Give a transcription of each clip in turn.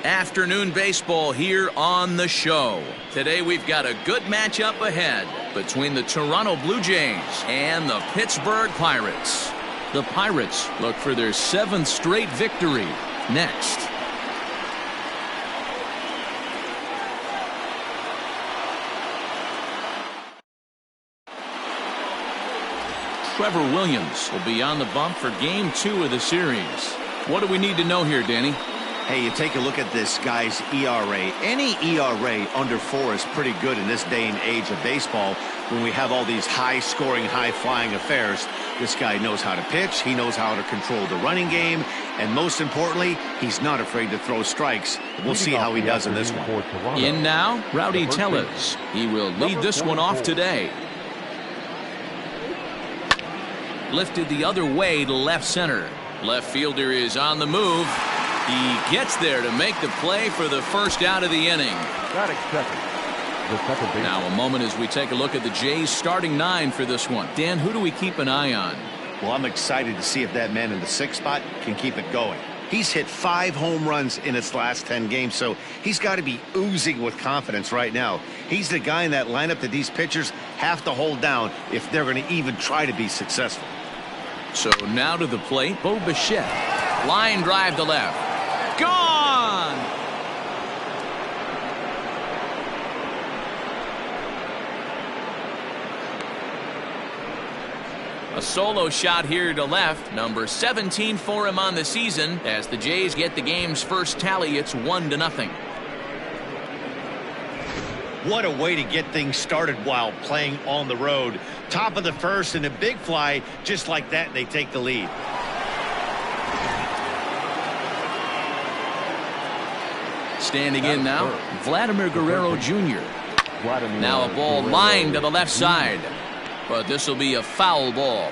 Afternoon baseball here on the show. Today we've got a good matchup ahead between the Toronto Blue Jays and the Pittsburgh Pirates. The Pirates look for their 7th straight victory next. Trevor Williams will be on the bump for Game 2 of the series. What do we need to know here, Danny? Hey, you take a look at this guy's ERA. Any ERA under 4 is pretty good in this day and age of baseball when we have all these high-scoring, high-flying affairs. This guy knows how to pitch. He knows how to control the running game. And most importantly, he's not afraid to throw strikes. We'll see how he does in this one. In now, Rowdy Tellez. He will lead this one off today. Lifted the other way to left center. Left fielder is on the move. He gets there to make the play for the first out of the inning. Now a moment as we take a look at the Jays starting 9 for this one. Dan, who do we keep an eye on? Well, I'm excited to see if that man in the 6th spot can keep it going. He's hit 5 home runs in his last 10 games, so he's got to be oozing with confidence right now. He's the guy in that lineup that these pitchers have to hold down if they're going to even try to be successful. So now to the plate, Bo Bichette. Line drive to left. Gone! A solo shot here to left. Number 17 for him on the season. As the Jays get the game's first tally, it's 1-0. What a way to get things started while playing on the road. Top of the first and a big fly. Just like that, they take the lead. Standing in now, Vladimir Guerrero Jr. Now a ball lined to the left side. But this will be a foul ball.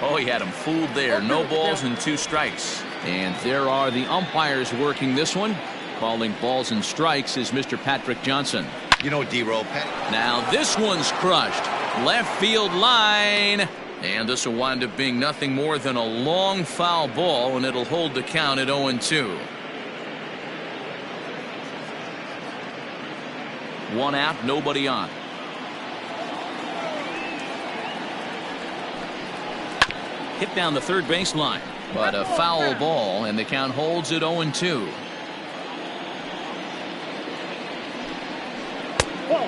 Oh, he had him fooled there. No balls and 2 strikes. And there are the umpires working this one. Calling balls and strikes is Mr. Patrick Johnson. You know, D-Roll, now this one's crushed. Left field line. And this will wind up being nothing more than a long foul ball, and it'll hold the count at 0-2. 1 out, nobody on. Hit down the third baseline, but a foul ball, and the count holds at 0-2.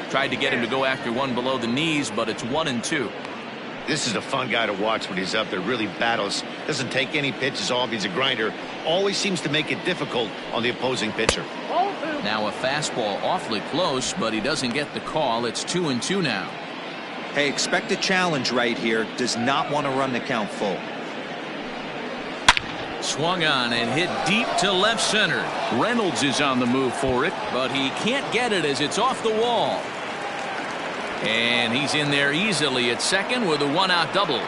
Tried to get him to go after one below the knees, but it's 1-2. This is a fun guy to watch when he's up there. Really battles. Doesn't take any pitches off. He's a grinder. Always seems to make it difficult on the opposing pitcher. Now a fastball awfully close, but he doesn't get the call. It's 2-2 now. Hey, expect a challenge right here. Does not want to run the count full. Swung on and hit deep to left center. Reynolds is on the move for it, but he can't get it as it's off the wall. And he's in there easily at second with a 1-out double.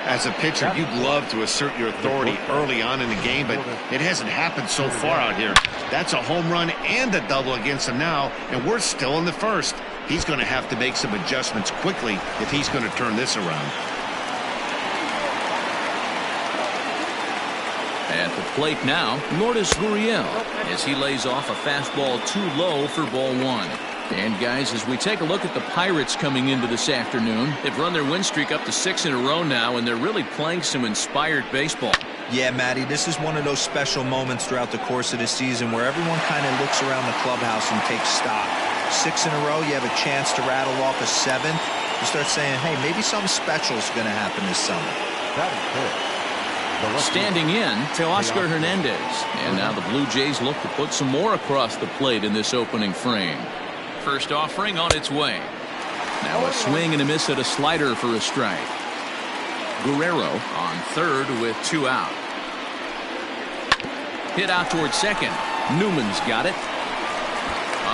As a pitcher, you'd love to assert your authority early on in the game, but it hasn't happened so far out here. That's a home run and a double against him now, and we're still in the first. He's going to have to make some adjustments quickly if he's going to turn this around. At the plate now, Lourdes Gurriel, as he lays off a fastball too low for ball 1. And guys, as we take a look at the Pirates coming into this afternoon, they've run their win streak up to 6 in a row now, and they're really playing some inspired baseball. Yeah, Matty, this is one of those special moments throughout the course of the season where everyone kind of looks around the clubhouse and takes stock. 6 in a row, you have a chance to rattle off a 7th. You start saying, hey, maybe something special is going to happen this summer. Standing in to Oscar Hernandez. And now the Blue Jays look to put some more across the plate in this opening frame. First offering on its way. Now a swing and a miss at a slider for a strike. Guerrero on third with 2 out. Hit out towards second. Newman's got it.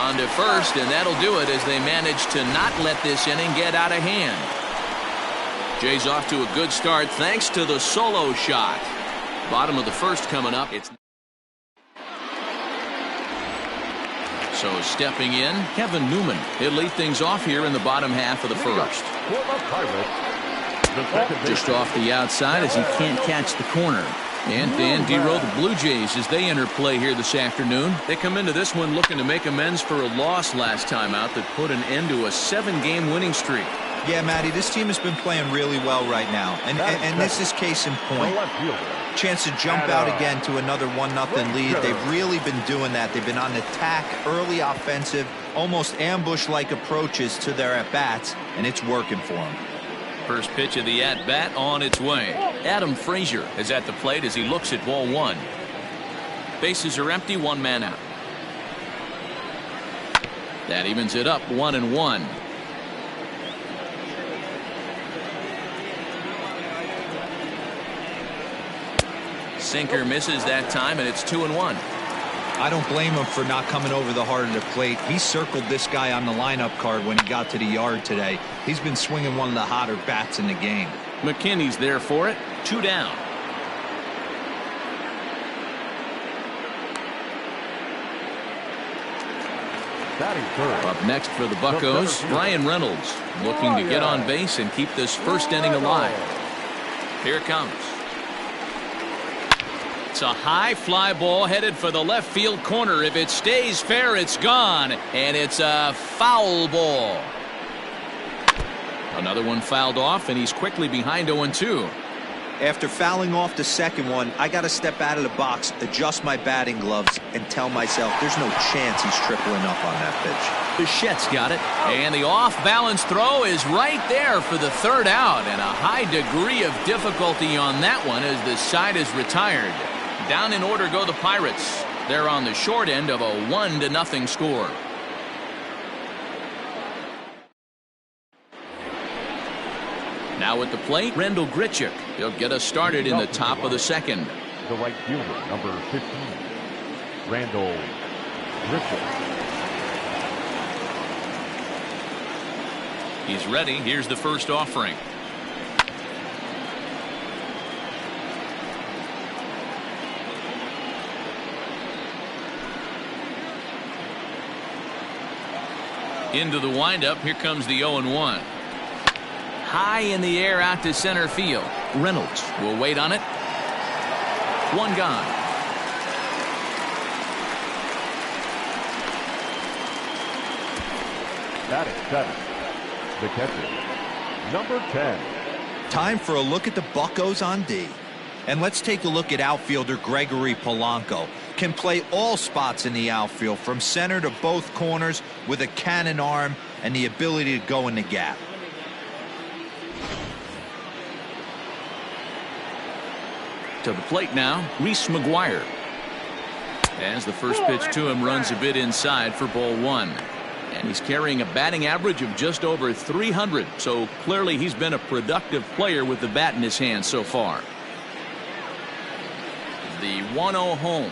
On to first, and that'll do it as they manage to not let this inning get out of hand. Jays off to a good start thanks to the solo shot. Bottom of the first coming up. So stepping in, Kevin Newman. He'll lead things off here in the bottom half of the first. Just off the outside as he can't catch the corner. And Dan Dero, the Blue Jays, as they enter play here this afternoon. They come into this one looking to make amends for a loss last time out that put an end to a 7-game winning streak. Yeah, Matty, this team has been playing really well right now. And this is case in point. Chance to jump out again to another 1-0 lead. They've really been doing that. They've been on attack, early offensive, almost ambush-like approaches to their at-bats, and it's working for them. First pitch of the at-bat on its way. Adam Frazier is at the plate as he looks at ball one. Bases are empty, one man out. That evens it up, 1-1. Sinker misses that time, and it's 2-1. I don't blame him for not coming over the heart of the plate. He circled this guy on the lineup card when he got to the yard today. He's been swinging one of the hotter bats in the game. McKinney's there for it. 2 down. Up next for the Buccos, Brian Reynolds, looking to get on base and keep this first inning alive. Here it comes. It's a high fly ball headed for the left field corner. If it stays fair, it's gone, and it's a foul ball. Another one fouled off, and he's quickly behind 0-2. After fouling off the second one, I got to step out of the box, adjust my batting gloves, and tell myself there's no chance he's tripling up on that pitch. Bichette's got it, and the off-balance throw is right there for the third out, and a high degree of difficulty on that one as the side is retired. Down in order go the Pirates. They're on the short end of a 1-0 score. Now at the plate, Randall Grichuk. He'll get us started in the top of the second. The right fielder, number 15, Randall Grichuk. He's ready. Here's the first offering. Into the windup. Here comes the 0-1. High in the air out to center field. Reynolds will wait on it. One gone. That is 7. The catcher, number 10. Time for a look at the Buccos on D. And let's take a look at outfielder Gregory Polanco. Can play all spots in the outfield, from center to both corners, with a cannon arm and the ability to go in the gap. To the plate now, Reese McGuire. As the first pitch to him runs a bit inside for ball one. And he's carrying a batting average of just over 300, so clearly he's been a productive player with the bat in his hand so far. The 1-0 home.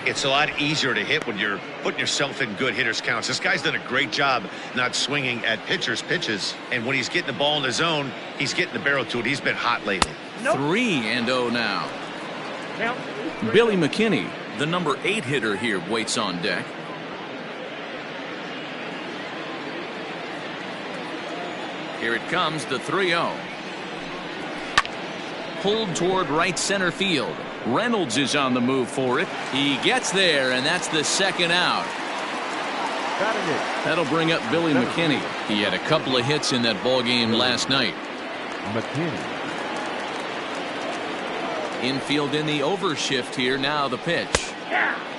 It's a lot easier to hit when you're putting yourself in good hitters counts. This guy's done a great job not swinging at pitchers' pitches, and when he's getting the ball in the zone, he's getting the barrel to it. He's been hot lately. 3-0 now. Billy McKinney, the number 8 hitter here, waits on deck. Here it comes, the 3-0. Pulled toward right center field. Reynolds is on the move for it. He gets there, and that's the second out. That'll bring up Billy McKinney. He had a couple of hits in that ball game last night. McKinney. Infield in the overshift here. Now the pitch.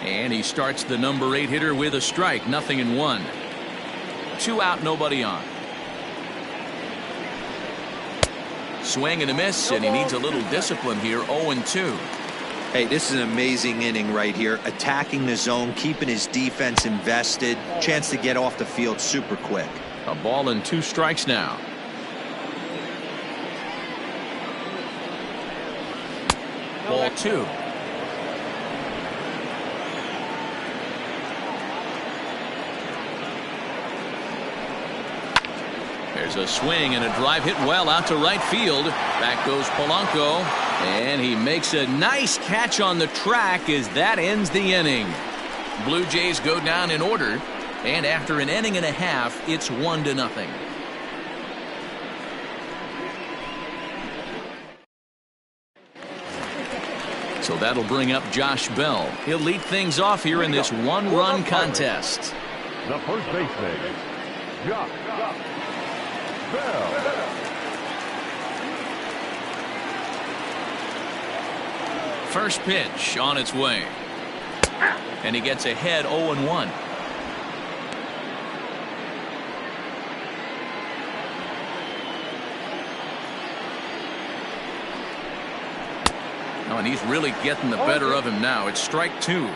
And he starts the number 8 hitter with a strike. 0-1. 2 out, nobody on. Swing and a miss, and he needs a little discipline here. 0-2. Hey, this is an amazing inning right here. Attacking the zone, keeping his defense invested. Chance to get off the field super quick. A ball and 2 strikes now. Ball 2. There's a swing and a drive hit well out to right field. Back goes Polanco, and he makes a nice catch on the track as that ends the inning. Blue Jays go down in order. And after an inning and a half, it's 1-0. So that'll bring up Josh Bell. He'll lead things off here in this one-run contest. The first baseman, Josh Bell. First pitch on its way. And he gets ahead 0-1. Oh, and he's really getting the better of him now. It's strike 2.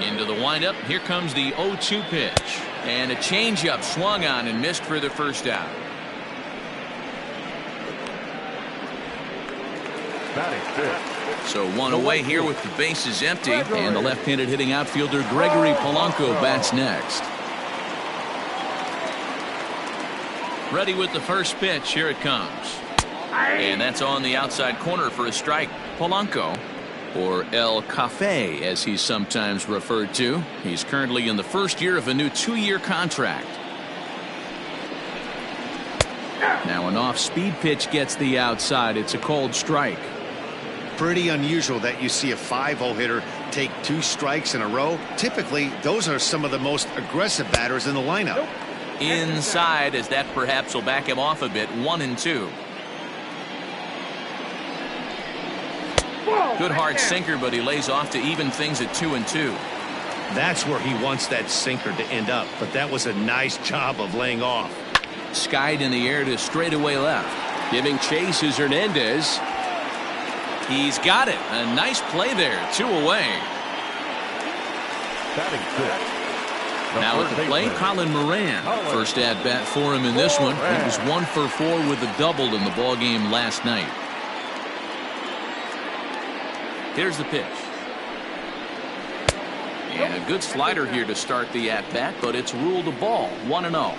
Into the windup. Here comes the 0-2 pitch. And a changeup swung on and missed for the first out. So one away here with the bases empty. And the left-handed hitting outfielder Gregory Polanco bats next. Ready with the first pitch. Here it comes. And that's on the outside corner for a strike. Polanco, or El Cafe as he's sometimes referred to. He's currently in the first year of a new 2-year contract. Now an off-speed pitch gets the outside. It's a cold strike. Pretty unusual that you see a 5-0 hitter take 2 strikes in a row. Typically, those are some of the most aggressive batters in the lineup. Inside, as that perhaps will back him off a bit. 1-2. Good hard sinker, but he lays off to even things at 2-2. That's where he wants that sinker to end up, but that was a nice job of laying off. Skied in the air to straightaway left. Giving chase is Hernandez. He's got it. A nice play there. 2 away. Now at the plate, Colin Moran. First at bat for him in this one. He was 1 for 4 with a double in the ballgame last night. Here's the pitch. And a good slider here to start the at-bat, but it's ruled a ball. 1-0.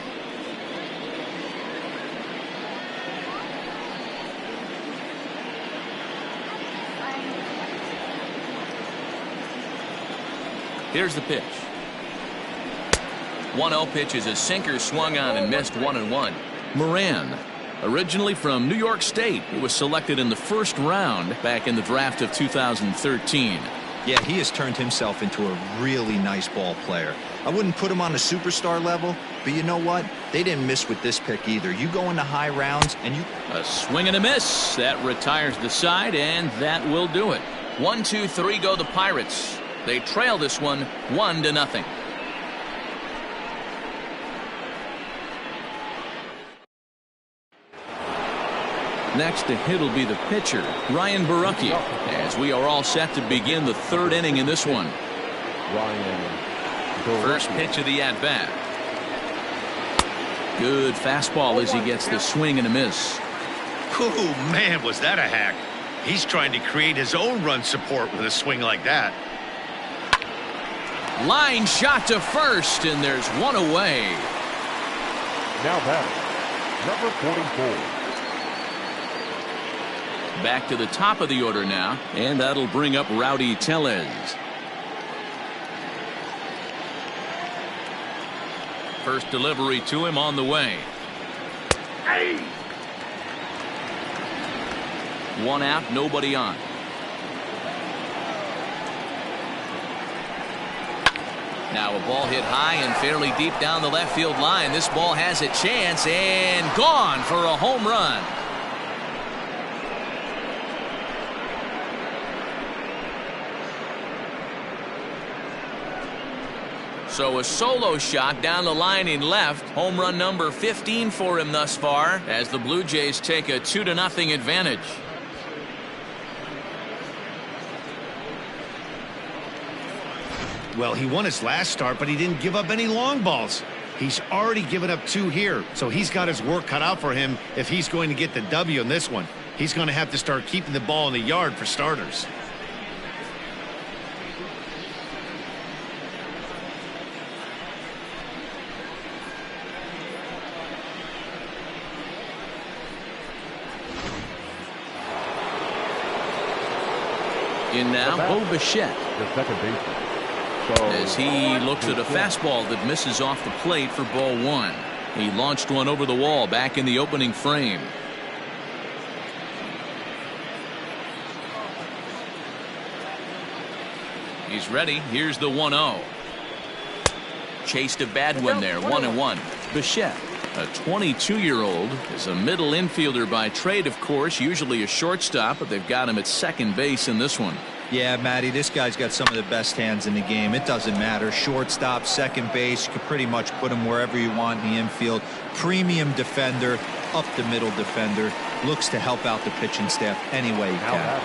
Here's the pitch. 1-0 pitch is a sinker swung on and missed. 1-1. Moran, originally from New York State, he was selected in the first round back in the draft of 2013. Yeah, he has turned himself into a really nice ball player. I wouldn't put him on a superstar level, but you know what? They didn't miss with this pick either. You go into high rounds and you... A swing and a miss. That retires the side, and that will do it. 1, 2, 3 go the Pirates. They trail this one 1-0. Next to hit will be the pitcher, Ryan Borucki, as we are all set to begin the 3rd inning in this one. First pitch of the at-bat. Good fastball as he gets the swing and a miss. Oh, man, was that a hack. He's trying to create his own run support with a swing like that. Line shot to first, and there's one away. Now batting, number 44. Back to the top of the order now, and that'll bring up Rowdy Tellez. First delivery to him on the way. One out, nobody on. Now a ball hit high and fairly deep down the left field line. This ball has a chance and gone for a home run. So a solo shot down the line in left. Home run number 15 for him thus far as the Blue Jays take a 2-0 advantage. Well, he won his last start, but he didn't give up any long balls. He's already given up 2 here, so he's got his work cut out for him if he's going to get the W in this one. He's going to have to start keeping the ball in the yard for starters. In now, Bo Bichette. The second baseman. As he looks at a fastball that misses off the plate for ball 1. He launched one over the wall back in the opening frame. He's ready. Here's the 1-0. Chased a bad one there. 1-1. Bichette, a 22-year-old, is a middle infielder by trade, of course, usually a shortstop, but they've got him at second base in this one. Yeah, Matty, this guy's got some of the best hands in the game. It doesn't matter. Shortstop, second base, you can pretty much put him wherever you want in the infield. Premium defender, up the middle defender. Looks to help out the pitching staff any way he can.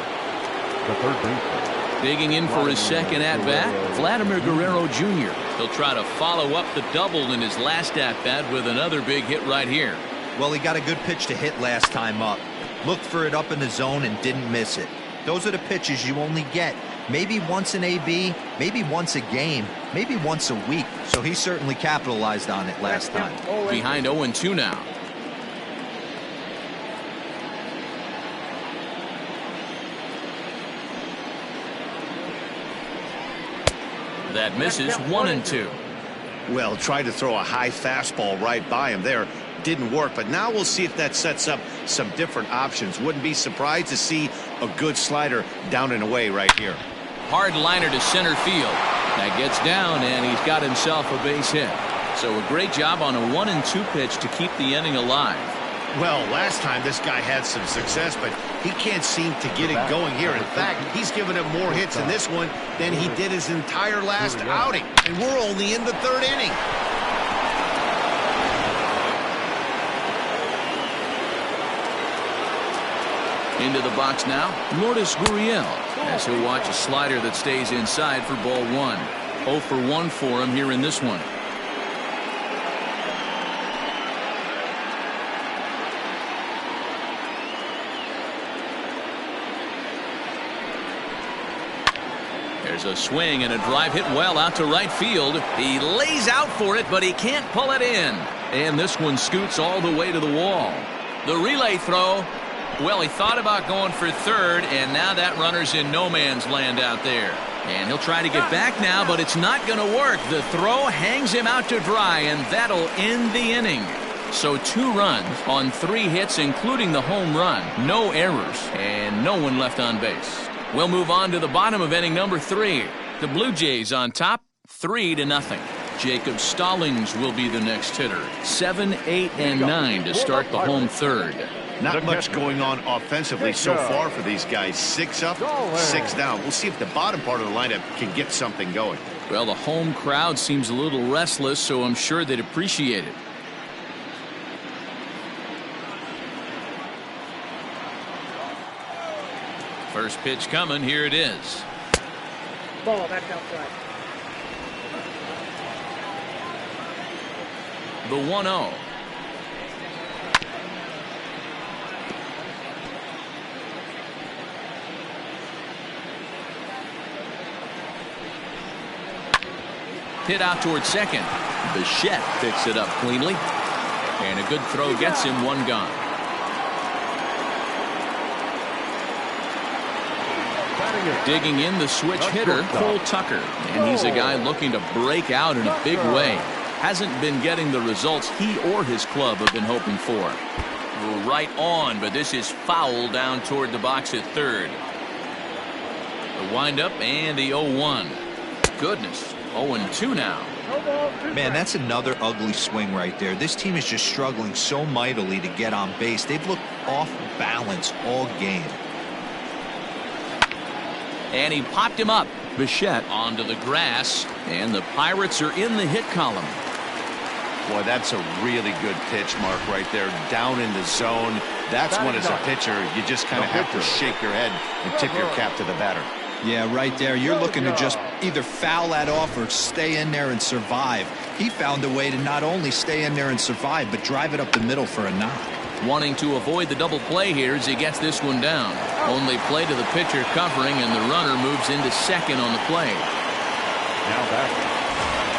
The third baseman. Digging in for his second at-bat, Vladimir Guerrero Jr. He'll try to follow up the double in his last at-bat with another big hit right here. Well, he got a good pitch to hit last time up. Looked for it up in the zone and didn't miss it. Those are the pitches you only get maybe once in AB, maybe once a game, maybe once a week. So he certainly capitalized on it last time. Behind 0-2 now. That misses. 1-2. Well, tried to throw a high fastball right by him there. Didn't work, but now we'll see if that sets up some different options. Wouldn't be surprised to see a good slider down and away right here. Hard liner to center field. That gets down, and he's got himself a base hit. So a great job on a 1-2 pitch to keep the inning alive. Well, last time this guy had some success, but he can't seem to get it going here. In fact, he's given up more hits in this one than he did his entire last outing. And we're only in the 3rd inning. Into the box now, Lourdes Gurriel, as he'll watch a slider that stays inside for ball 1. 0 for 1 for him here in this one. There's a swing and a drive hit well out to right field. He lays out for it, but he can't pull it in. And this one scoots all the way to the wall. The relay throw. Well, he thought about going for third, and now that runner's in no man's land out there. And he'll try to get back now, but it's not going to work. The throw hangs him out to dry, and that'll end the inning. So 2 runs on 3 hits, including the home run. No errors, and no one left on base. We'll move on to the bottom of inning number 3. The Blue Jays on top, 3-0. Jacob Stallings will be the next hitter. 7, 8, and 9 to start the home 3rd. Not much going on offensively so far for these guys. 6 up, 6 down. We'll see if the bottom part of the lineup can get something going. Well, the home crowd seems a little restless, so I'm sure they'd appreciate it. First pitch coming. Here it is. Ball back outside. The 1-0. Hit out towards second. Bichette picks it up cleanly. And a good throw gets him 1 gone. Digging in, the switch hitter, Cole Tucker. And he's a guy looking to break out in a big way. Hasn't been getting the results he or his club have been hoping for. Right on, but this is foul down toward the box at third. The windup and the 0-1. Goodness, 0-2 now. Man, that's another ugly swing right there. This team is just struggling so mightily to get on base. They've looked off balance all game. And he popped him up. Bichette onto the grass, and the Pirates are in the hit column. Boy, that's a really good pitch, Mark, right there, down in the zone. That's when, as a pitcher, you just kind of have to shake your head and tip your cap to the batter. Yeah, right there. You're looking to just either foul that off or stay in there and survive. He found a way to not only stay in there and survive, but drive it up the middle for a knock. Wanting to avoid the double play here as he gets this one down. Only play to the pitcher covering, and the runner moves into second on the play. Now back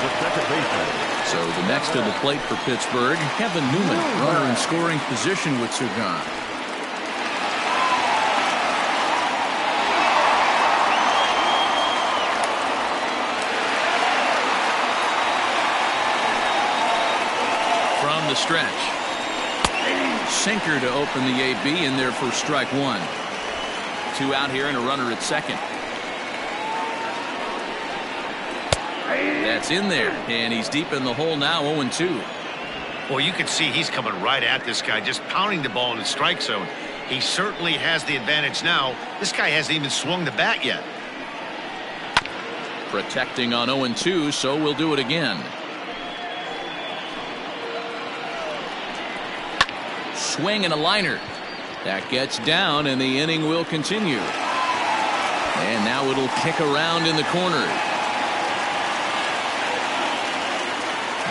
the second baseman. So the next to the plate for Pittsburgh, Kevin Newman, runner in scoring position with Sugan. From the stretch. Sinker to open the AB in there for strike one. 2 out here and a runner at second. That's in there, and he's deep in the hole now, 0-2. Well, you can see he's coming right at this guy, just pounding the ball in the strike zone. He certainly has the advantage now. This guy hasn't even swung the bat yet. Protecting on 0-2, so we'll do it again. Swing and a liner. That gets down, and the inning will continue. And now it'll kick around in the corner.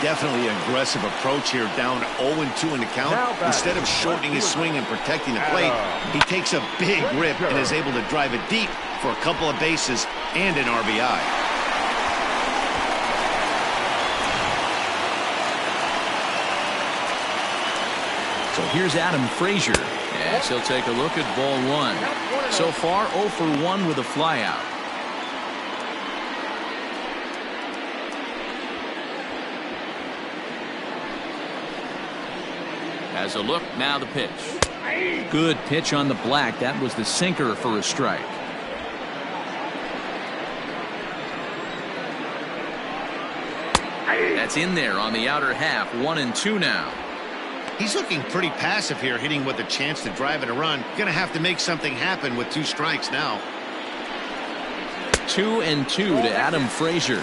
Definitely aggressive approach here, down 0-2 in the count. Instead of shortening his swing and protecting the plate, he takes a big rip and is able to drive it deep for a couple of bases and an RBI. So here's Adam Frazier, as he'll take a look at ball one. So far, 0 for 1 with a flyout. As a look, now the pitch. Good pitch on the black. That was the sinker for a strike. That's in there on the outer half. 1-2 now. He's looking pretty passive here, hitting with a chance to drive in a run. Going to have to make something happen with 2 strikes now. 2-2 to Adam Frazier.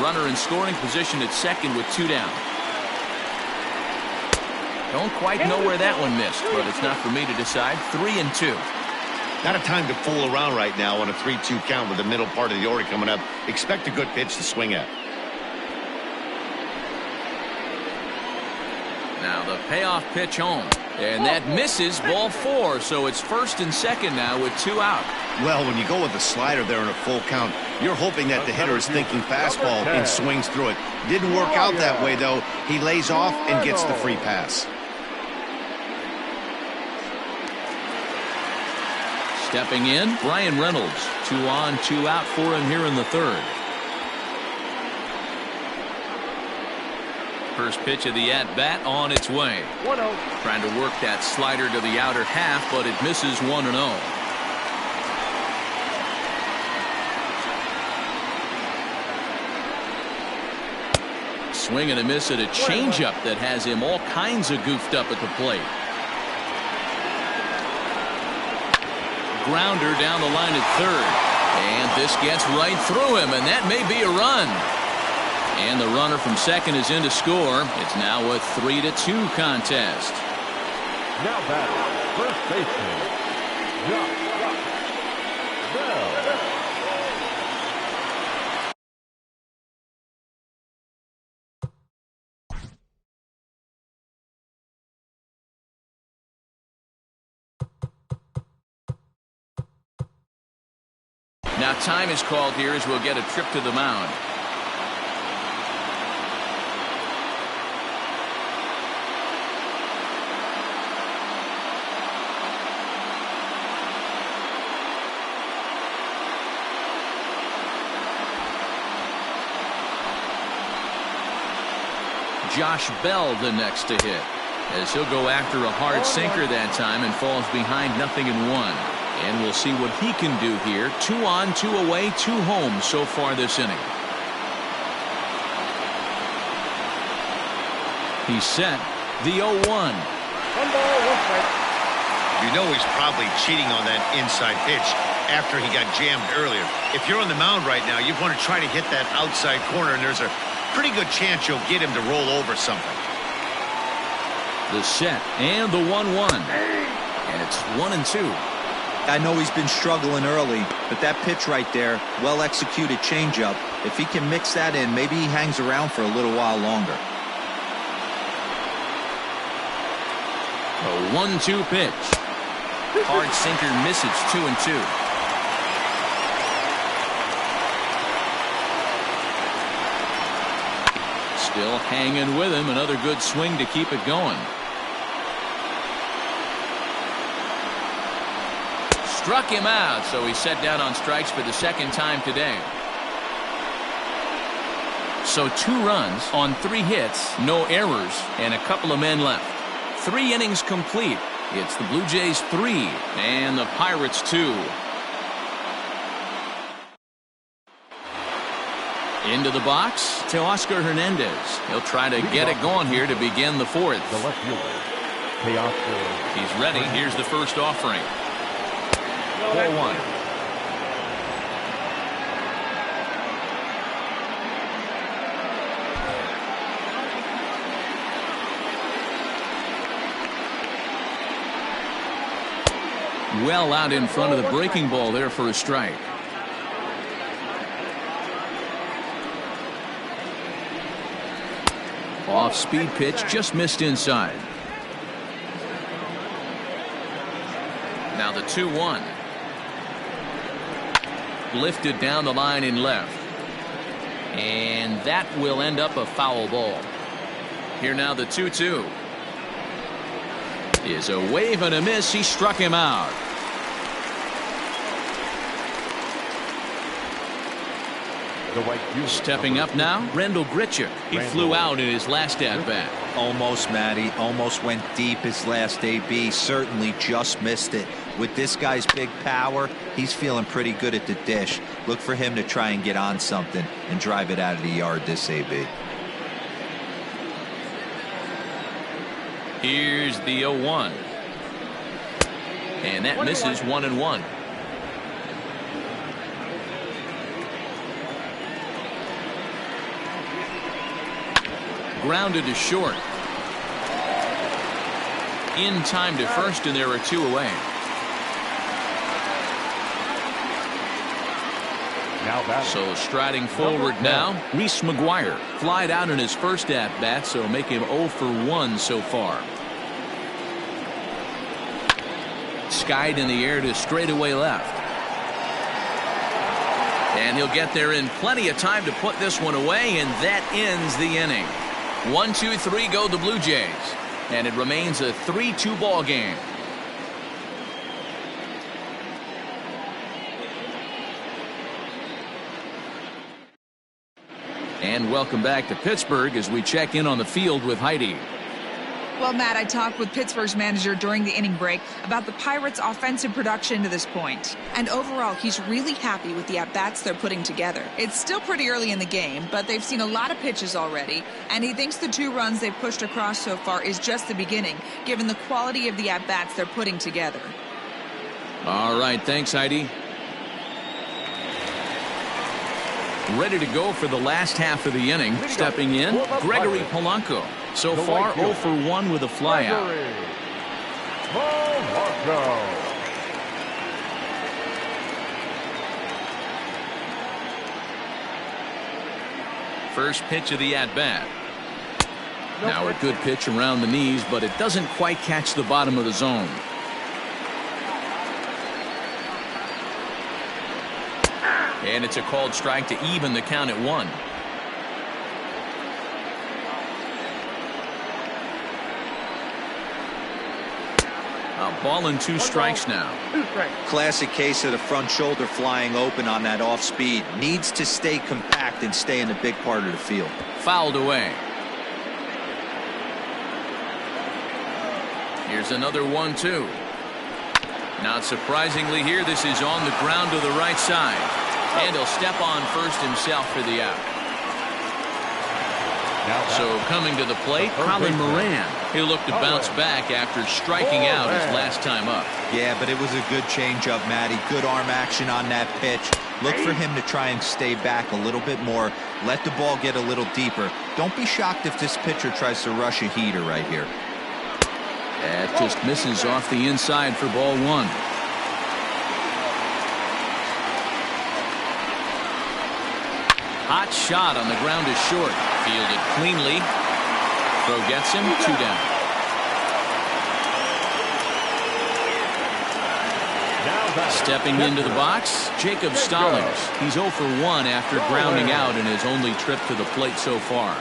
Runner in scoring position at second with 2 down. Don't quite know where that one missed, but it's not for me to decide. 3-2. Not a time to fool around right now on a 3-2 count with the middle part of the order coming up. Expect a good pitch to swing at. Now the payoff pitch home, and that misses, ball 4, so it's first and second now with 2 out. Well, when you go with a slider there in a full count, you're hoping that the hitter is thinking fastball and swings through it. Didn't work out that way, though. He lays off and gets the free pass. Stepping in, Brian Reynolds. 2 on, 2 out for him here in the third. First pitch of the at-bat on its way. 1-0. Trying to work that slider to the outer half, but it misses 1-0. Swing and a miss at a changeup that has him all kinds of goofed up at the plate. Grounder down the line at third. And this gets right through him, and that may be a run. And the runner from second is in to score. It's now a 3-2 contest. Now batting, first baseman, Josh Bell. Now time is called here as we'll get a trip to the mound. Josh Bell the next to hit, as he'll go after a hard sinker that time and falls behind 0-1. And we'll see what he can do here. 2 on, 2 away, 2 home so far this inning. He's set. The 0-1. 1 ball, 1 strike. You know he's probably cheating on that inside pitch after he got jammed earlier. If you're on the mound right now, you want to try to hit that outside corner, and there's a pretty good chance you'll get him to roll over something. The set and the 1-1. And it's 1-2. I know he's been struggling early, but that pitch right there, well-executed changeup, if he can mix that in, maybe he hangs around for a little while longer. A 1-2 pitch. Hard sinker misses. 2-2. Still hanging with him. Another good swing to keep it going. Struck him out, so he's set down on strikes for the second time today. So 2 runs on 3 hits, no errors, and a couple of men left. 3 innings complete. It's the Blue Jays 3 and the Pirates 2. Into the box to Oscar Hernandez. He'll try to get it going here to begin the 4th. The left fielder, Teoscar. He's ready. Here's the first offering. 4-1. Well out in front of the breaking ball there for a strike. Off speed pitch, just missed inside. Now the 2-1. Lifted down the line in left. And that will end up a foul ball. Here now the 2-2. Is a wave and a miss. He struck him out. Stepping up now, Rendell Grichuk. He flew out in his last at-bat. Almost, Matty. Almost went deep his last AB. Certainly just missed it. With this guy's big power, he's feeling pretty good at the dish. Look for him to try and get on something and drive it out of the yard this AB. Here's the 0-1. And that misses. 1-1. Grounded to short. In time to first, and there are 2 away. So striding forward now, Reese McGuire. Flied out in his first at-bat, so make him 0 for 1 so far. Skied in the air to straightaway left. And he'll get there in plenty of time to put this one away, and that ends the inning. 1-2-3 go the Blue Jays, and it remains a 3-2 ball game. And welcome back to Pittsburgh as we check in on the field with Heidi. Well, Matt, I talked with Pittsburgh's manager during the inning break about the Pirates' offensive production to this point. And overall, he's really happy with the at-bats they're putting together. It's still pretty early in the game, but they've seen a lot of pitches already, and he thinks the 2 runs they've pushed across so far is just the beginning, given the quality of the at-bats they're putting together. All right, thanks, Heidi. Ready to go for the last half of the inning. Stepping in, Gregory Polanco. So far, 0 for 1 with a flyout. First pitch of the at-bat. Now a good pitch around the knees, but it doesn't quite catch the bottom of the zone. And it's a called strike to even the count at 1. A ball and 2 strikes now. Classic case of the front shoulder flying open on that off speed. Needs to stay compact and stay in the big part of the field. Fouled away. Here's another 1-2. Not surprisingly here, this is on the ground to the right side. And he'll step on first himself for the out. So coming to the plate, Colin Moran. He'll look to bounce back after striking out his last time up. Yeah, but it was a good changeup, Matty. Good arm action on that pitch. Look for him to try and stay back a little bit more. Let the ball get a little deeper. Don't be shocked if this pitcher tries to rush a heater right here. That just misses off the inside for ball one. Hot shot on the ground is short. Fielded cleanly. Throw gets him, 2 down. Stepping into the box, Jacob Stallings. He's 0 for 1 after grounding out in his only trip to the plate so far.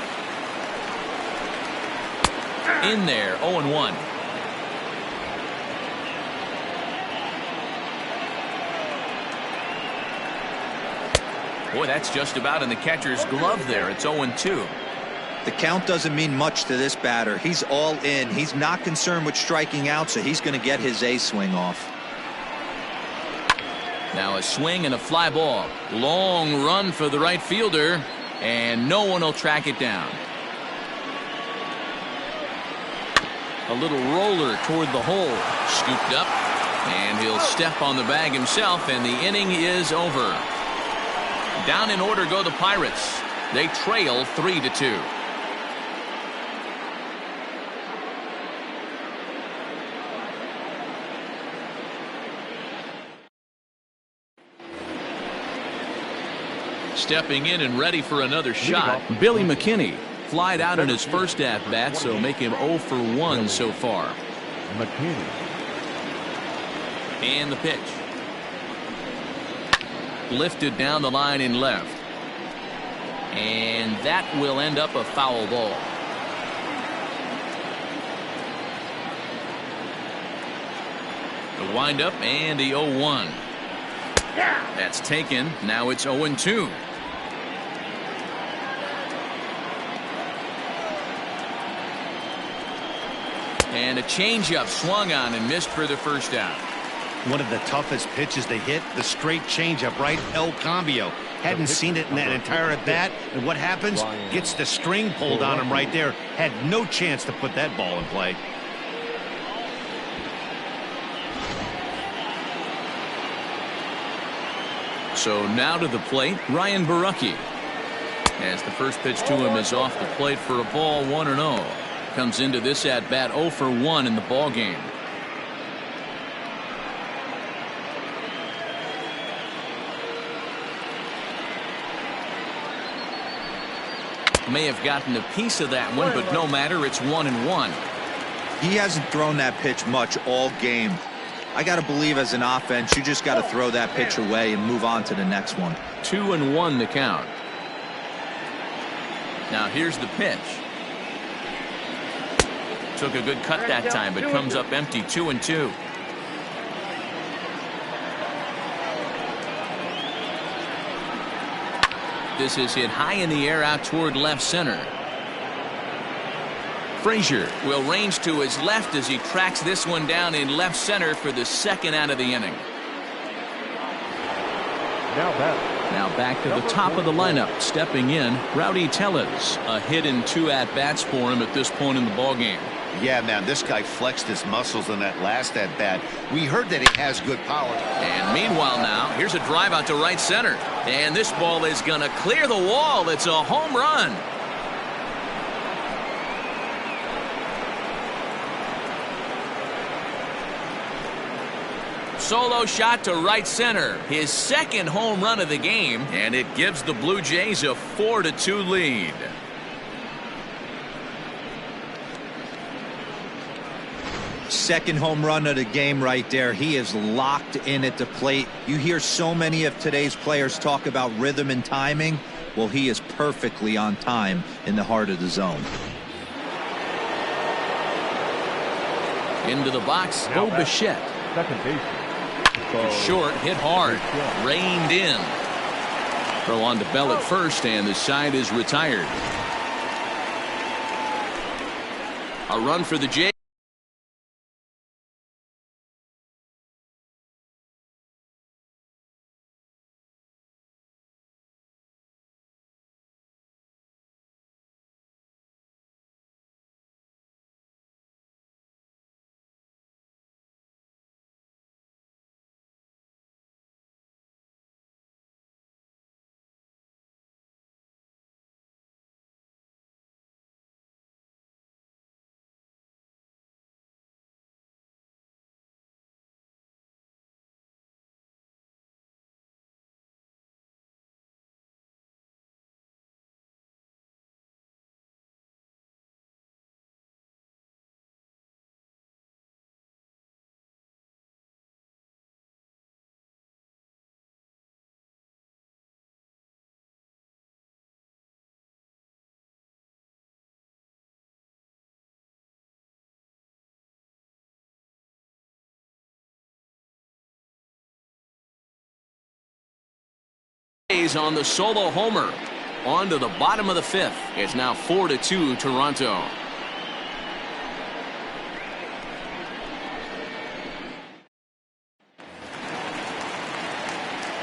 In there, 0-1. Boy, that's just about in the catcher's glove there. It's 0-2. The count doesn't mean much to this batter. He's all in. He's not concerned with striking out, so he's going to get his A swing off. Now a swing and a fly ball. Long run for the right fielder, and no one will track it down. A little roller toward the hole. Scooped up, and he'll step on the bag himself, and the inning is over. Down in order go the Pirates. They trail 3-2. Stepping in and ready for another shot, Billy McKinney. Flied out in his first at-bat, so make him 0 for 1 so far. McKinney. And the pitch. Lifted down the line in left. And that will end up a foul ball. The windup and the 0-1. That's taken. Now it's 0-2. And a changeup swung on and missed for the first out. One of the toughest pitches to hit, the straight changeup, right? El Cambio. Hadn't seen it in that entire at bat. And what happens? Gets the string pulled on him right there. Had no chance to put that ball in play. So now to the plate, Ryan Borucki. As the first pitch to him is off the plate for a ball, 1-0. Comes into this at bat 0 for 1 in the ball game. May have gotten a piece of that one, but no matter, it's 1-1. He hasn't thrown that pitch much all game. I got to believe as an offense, you just got to throw that pitch away and move on to the next one. 2-1 the count. Now here's the pitch. Took a good cut that time, but comes up empty. 2-2. This is hit high in the air out toward left center. Frazier will range to his left as he tracks this one down in left center for the second out of the inning. Now back to the top of the lineup. Stepping in, Rowdy Tellez. A hit and 2 at-bats for him at this point in the ballgame. Yeah, man, this guy flexed his muscles in that last at-bat. We heard that he has good power. And meanwhile now, here's a drive out to right center. And this ball is going to clear the wall. It's a home run. Solo shot to right center. His second home run of the game. And it gives the Blue Jays a 4-2 lead. Second home run of the game right there. He is locked in at the plate. You hear so many of today's players talk about rhythm and timing. Well, he is perfectly on time in the heart of the zone. Into the box, Bo Bichette. Second base. Short, hit hard, reined in. Throw on to Bell at first, and the side is retired. A run for the Jays. Jays on the solo homer. On to the bottom of the fifth. It's now 4-2 Toronto.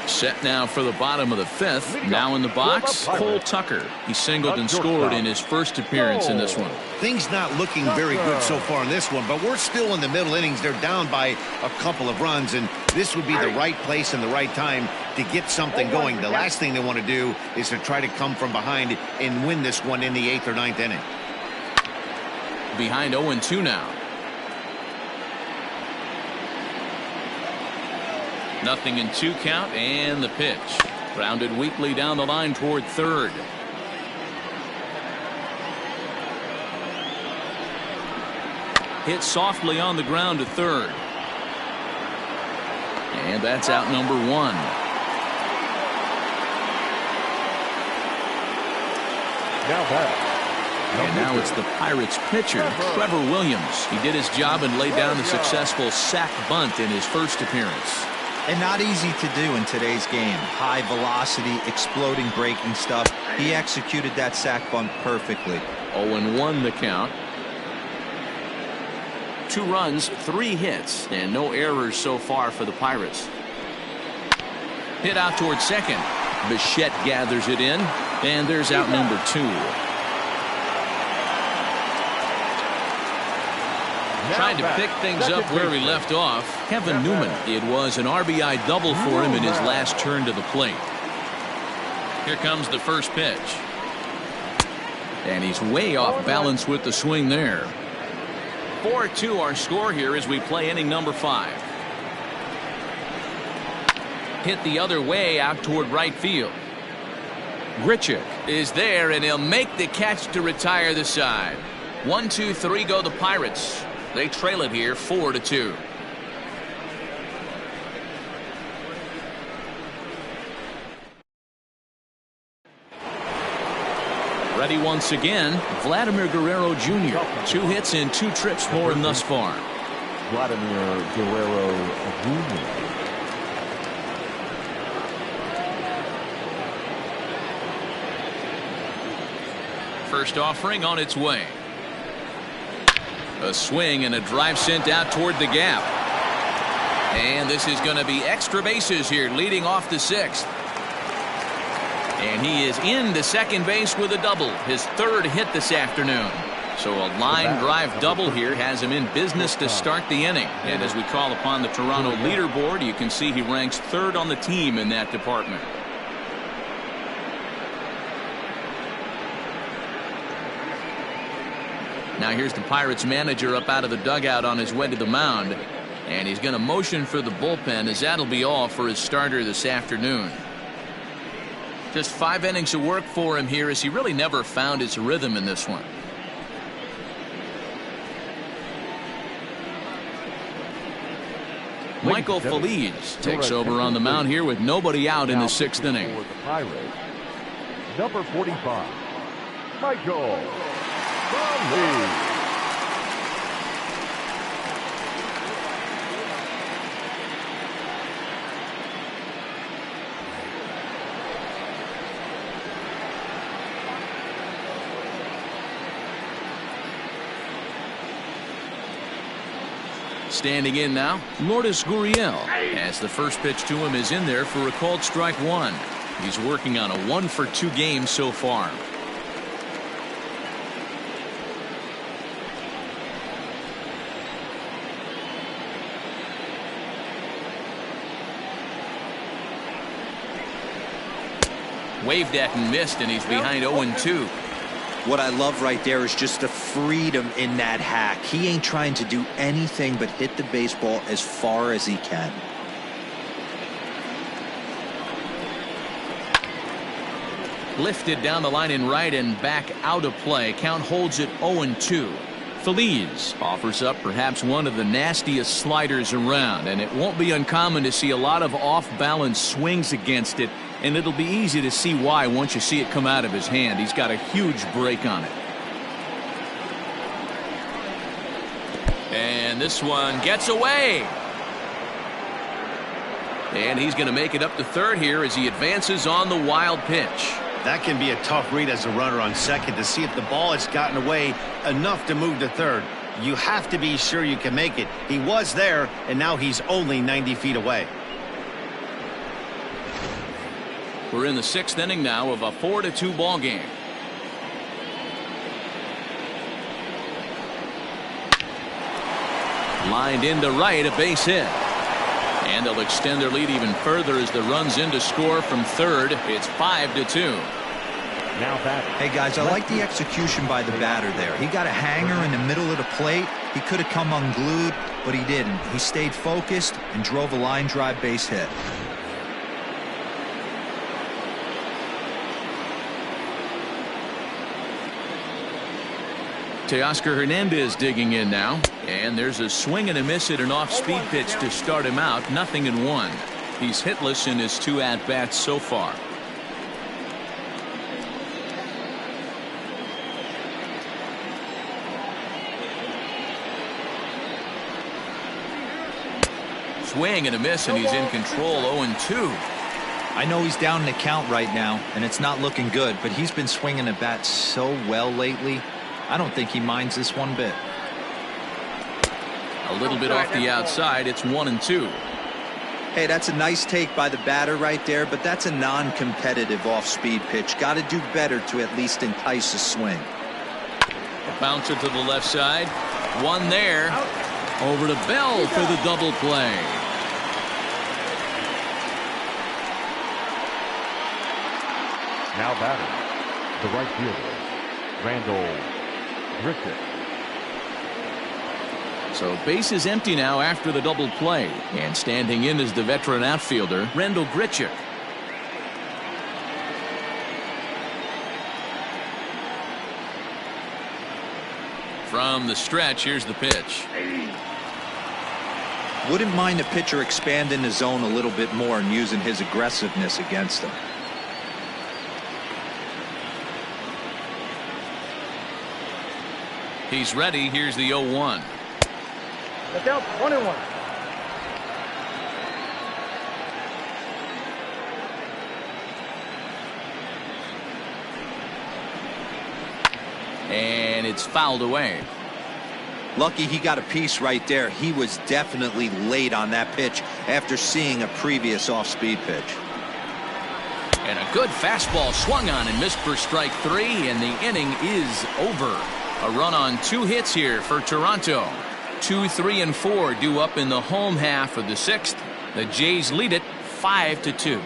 Set now for the bottom of the fifth. Now in the box, Cole Tucker. He singled and scored in his first appearance in this one. Things not looking very good so far in this one, but we're still in the middle innings. They're down by a couple of runs, and this would be the right place and the right time to get something going. The last thing they want to do is to try to come from behind and win this one in the 8th or 9th inning. Behind 0-2 now. Nothing in 2 count, and the pitch. Grounded weakly down the line toward third. Hit softly on the ground to third. And that's out number 1. And now it's the Pirates pitcher, Trevor Williams. He did his job and laid down the successful sac bunt in his first appearance. And not easy to do in today's game. High velocity, exploding breaking stuff. He executed that sac bunt perfectly. 0-1 the count. 2 runs, 3 hits, and no errors so far for the Pirates. Hit out toward second. Bichette gathers it in, and there's out number 2. Trying to pick things up where he left off. Kevin Newman. It was an RBI double for him in his last turn to the plate. Here comes the first pitch. And he's way off balance with the swing there. 4-2 our score here as we play inning number 5. Hit the other way out toward right field. Grichuk is there, and he'll make the catch to retire the side. 1-2-3 go the Pirates. They trail it here 4-2. Ready once again, Vladimir Guerrero Jr. 2 hits and 2 trips for him thus far. Vladimir Guerrero Jr. First offering on its way. A swing and a drive sent out toward the gap. And this is going to be extra bases here, leading off the 6th. And he is into second base with a double, his 3rd hit this afternoon. So a line drive double here has him in business to start the inning. And as we call upon the Toronto leaderboard, you can see he ranks 3rd on the team in that department. Now here's the Pirates manager up out of the dugout on his way to the mound. And he's going to motion for the bullpen, as that'll be all for his starter this afternoon. Just 5 innings of work for him here, as he really never found his rhythm in this one. Michael Feliz takes over on the mound here with nobody out in the 6th inning. Number 45, Michael Feliz. Standing in now, Lourdes Gurriel, as the first pitch to him is in there for a called strike 1. He's working on a 1-for-2 game so far. Waved at and missed, and he's behind 0-2. What I love right there is just the freedom in that hack. He ain't trying to do anything but hit the baseball as far as he can. Lifted down the line in right and back out of play. Count holds it 0-2. Feliz offers up perhaps one of the nastiest sliders around, and it won't be uncommon to see a lot of off-balance swings against it, and it'll be easy to see why once you see it come out of his hand. He's got a huge break on it. And this one gets away. And he's going to make it up to third here as he advances on the wild pitch. That can be a tough read as a runner on second to see if the ball has gotten away enough to move to third. You have to be sure you can make it. He was there, and now he's only 90 feet away. We're in the sixth inning now of a 4-2 ball game. Lined into right, a base hit. And they'll extend their lead even further as the runs in to score from third. It's 5-2. Now back. Hey, guys, I like the execution by the batter there. He got a hanger in the middle of the plate. He could have come unglued, but he didn't. He stayed focused and drove a line drive base hit. Teoscar Hernandez digging in now. And there's a swing and a miss at an off-speed pitch to start him out. 0-1. He's hitless in his 2 at-bats so far. Swing and a miss, and he's in control. 0-2. I know he's down in the count right now, and it's not looking good, but he's been swinging the bat so well lately. I don't think he minds this one bit. A little bit off the outside. It's 1-2. Hey, that's a nice take by the batter right there, but that's a non-competitive off-speed pitch. Got to do better to at least entice a swing. A bouncer to the left side. One there. Over to Bell for the double play. Now batter, the right fielder, Randall Griffith. So base is empty now after the double play. And standing in is the veteran outfielder, Randall Griffith. From the stretch, here's the pitch. Wouldn't mind the pitcher expanding the zone a little bit more and using his aggressiveness against him. He's ready. Here's the 0-1. That's out. 1-1. And it's fouled away. Lucky he got a piece right there. He was definitely late on that pitch after seeing a previous off-speed pitch. And a good fastball swung on and missed for strike 3, and the inning is over. A run on 2 hits here for Toronto. 2, 3, and 4 due up in the home half of the 6th. The Jays lead it 5-2.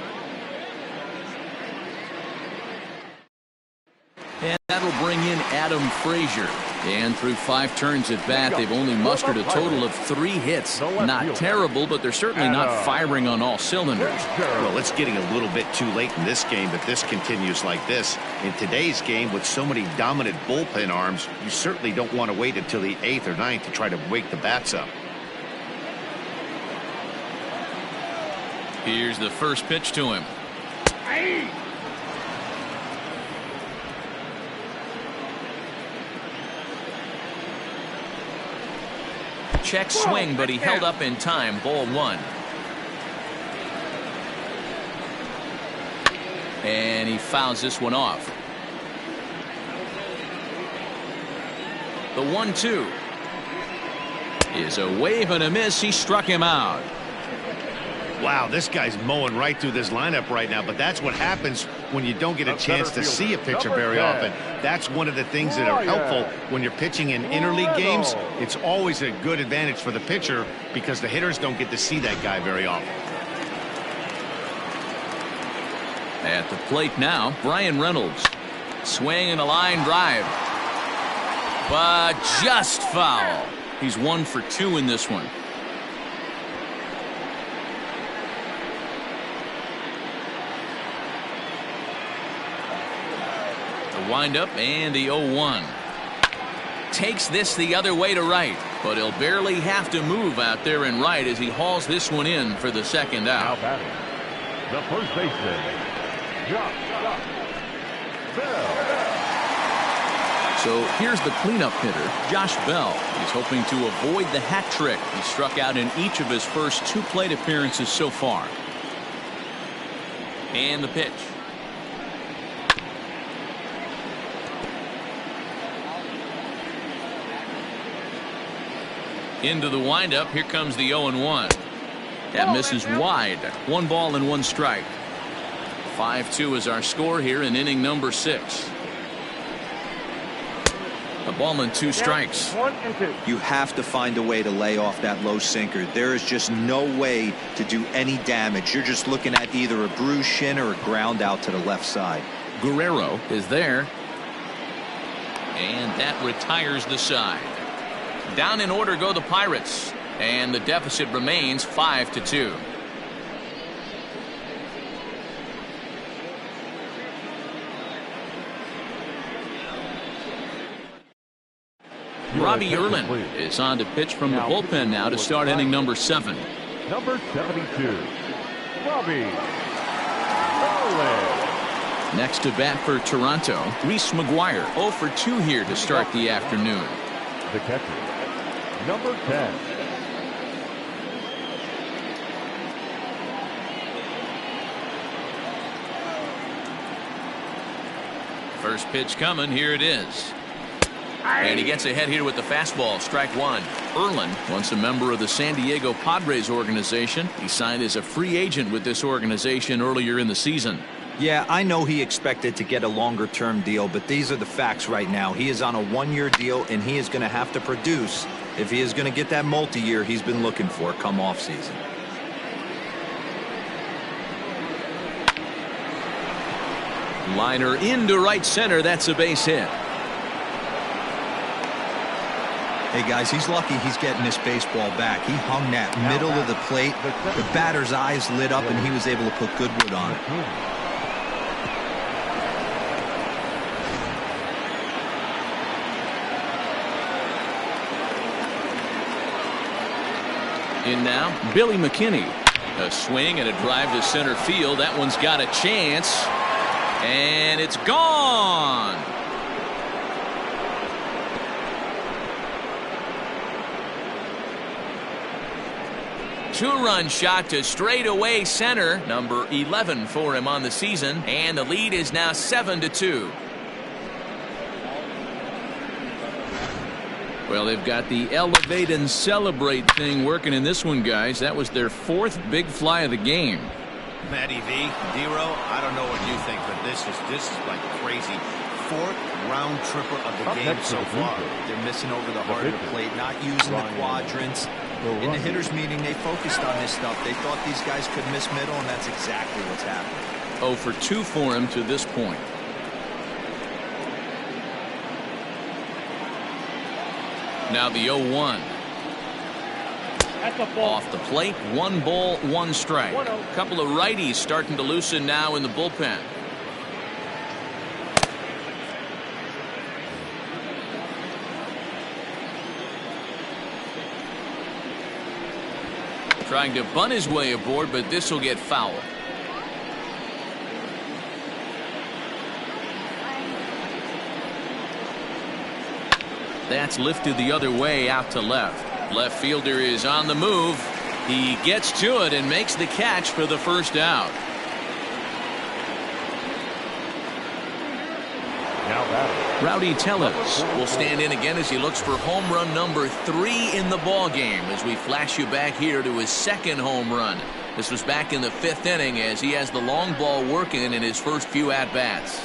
And that'll bring in Adam Frazier. And through 5 turns at bat, they've only mustered a total of 3 hits. Not terrible, but they're certainly not firing on all cylinders. Well, it's getting a little bit too late in this game if this continues like this. In today's game, with so many dominant bullpen arms, you certainly don't want to wait until the 8th or 9th to try to wake the bats up. Here's the first pitch to him. Check swing, but he held up in time. Ball 1. And he fouls this one off. The 1-2 is a wave and a miss. He struck him out. Wow, this guy's mowing right through this lineup right now, but that's what happens when you don't get a chance to see a pitcher very often. That's one of the things that are helpful when you're pitching in interleague games. It's always a good advantage for the pitcher because the hitters don't get to see that guy very often. At the plate now, Brian Reynolds. Swing and a line drive. But just foul. He's 1 for 2 in this one. Windup and the 0-1. Takes this the other way to right, but he'll barely have to move out there in right as he hauls this one in for the second out. Now batting, the first baseman, Josh Bell. So here's the cleanup hitter, Josh Bell. He's hoping to avoid the hat trick. He struck out in each of his first 2 plate appearances so far. And the pitch. Into the windup. Here comes the 0-1. That misses wide. 1 ball and 1 strike. 5-2 is our score here in inning number 6. A ball and 2 strikes. 1 and 2. You have to find a way to lay off that low sinker. There is just no way to do any damage. You're just looking at either a bruised shin or a ground out to the left side. Guerrero is there. And that retires the side. Down in order go the Pirates. And the deficit remains 5-2. Robbie Erlin is on to pitch from the bullpen now to start inning number 7. Number 72, Robbie Erlin. Next to bat for Toronto, Reese McGuire, 0 for 2 here to start the afternoon. The catcher, number 10. First pitch coming. Here it is. And he gets ahead here with the fastball. Strike 1. Erlin, once a member of the San Diego Padres organization. He signed as a free agent with this organization earlier in the season. Yeah, I know he expected to get a longer-term deal, but these are the facts right now. He is on a 1-year deal, and he is going to have to produce if he is going to get that multi-year he's been looking for come off-season. Liner into right center. That's a base hit. Hey, guys, he's lucky he's getting this baseball back. He hung that middle of the plate. The batter's eyes lit up, and he was able to put good wood on it. In now, Billy McKinney. A swing and a drive to center field. That one's got a chance. And it's gone. Two-run shot to straightaway center. Number 11 for him on the season. And the lead is now 7-2. Well, they've got the elevate and celebrate thing working in this one, guys. That was their 4th big fly of the game. Matty V, Dero, I don't know what you think, but this is like crazy. 4th round tripper of the game so far. They're missing over the heart of the plate, not using the quadrants. In the hitters meeting, they focused on this stuff. They thought these guys could miss middle, and that's exactly what's happening. 0 for 2 for him to this point. Now the 0-1. Off the plate, 1 ball, 1 strike. A couple of righties starting to loosen now in the bullpen. Trying to bunt his way aboard, but this will get foul. That's lifted the other way out to left. Left fielder is on the move. He gets to it and makes the catch for the first out. Now batting, Rowdy Tellez will stand in again as he looks for home run number 3 in the ball game as we flash you back here to his 2nd home run. This was back in the 5th inning as he has the long ball working in his first few at-bats.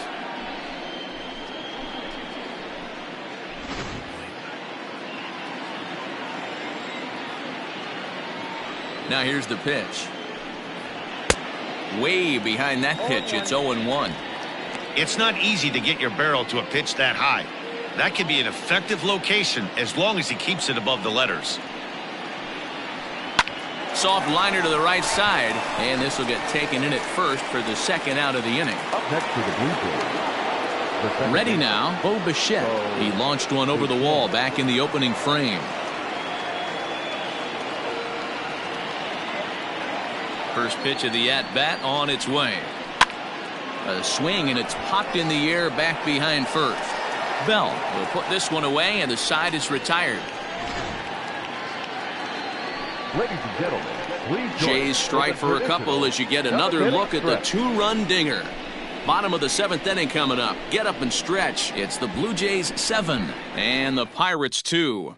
Now here's the pitch. Way behind that pitch. It's 0-1. It's not easy to get your barrel to a pitch that high. That can be an effective location as long as he keeps it above the letters. Soft liner to the right side, and this will get taken in at first for the 2nd out of the inning. up next to the Blue Jays. Ready now, Bo Bichette. He launched one over the wall back in the opening frame. First pitch of the at-bat on its way. A swing, and it's popped in the air back behind first. Bell will put this one away, and the side is retired. Ladies and gentlemen, Jays strike for a couple as you get another look at the two-run dinger. Bottom of the 7th inning coming up. Get up and stretch. It's the Blue Jays 7 and the Pirates 2.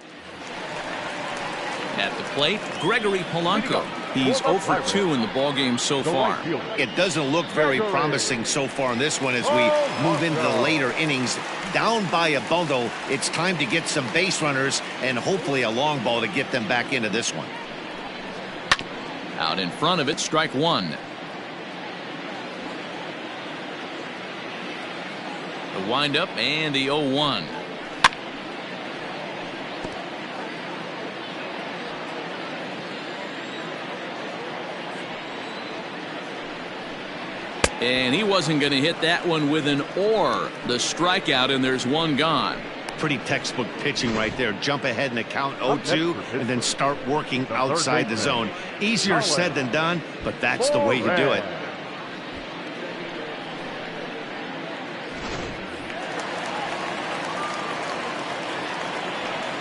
At the plate, Gregory Polanco. He's 0 for 2 in the ballgame so far. It doesn't look very promising so far in this one as we move into the later innings. Down by a bundle, it's time to get some base runners and hopefully a long ball to get them back into this one. Out in front of it, strike one. The windup and the 0-1. And he wasn't going to hit that one with an or. The strikeout, and there's one gone. Pretty textbook pitching right there. Jump ahead in the count 0-2 and then start working outside the zone. Easier said than done, but that's the way to do it.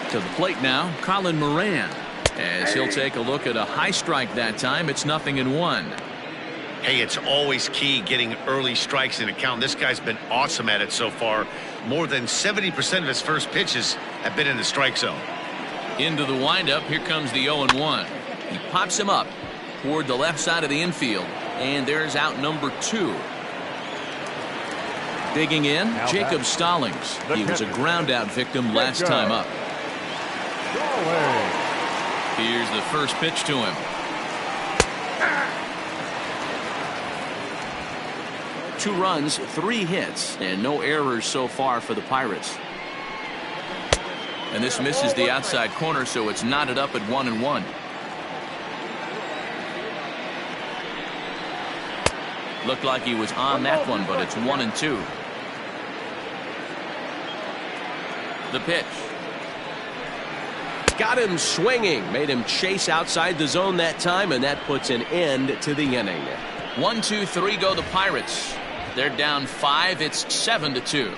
To the plate now, Colin Moran. As he'll take a look at a high strike that time, it's 0-1. Hey, it's always key getting early strikes in a count. This guy's been awesome at it so far. More than 70% of his first pitches have been in the strike zone. Into the windup, here comes the 0-1. He pops him up toward the left side of the infield, and there's out number 2. Digging in, Jacob Stallings. He was a ground out victim last time up. Here's the first pitch to him. 2 runs, 3 hits, and no errors so far for the Pirates. And this misses the outside corner, so it's knotted up at 1-1. Looked like he was on that one, but it's 1-2. The pitch. Got him swinging. Made him chase outside the zone that time, and that puts an end to the inning. 1-2-3 go the Pirates. They're down 5. It's 7-2.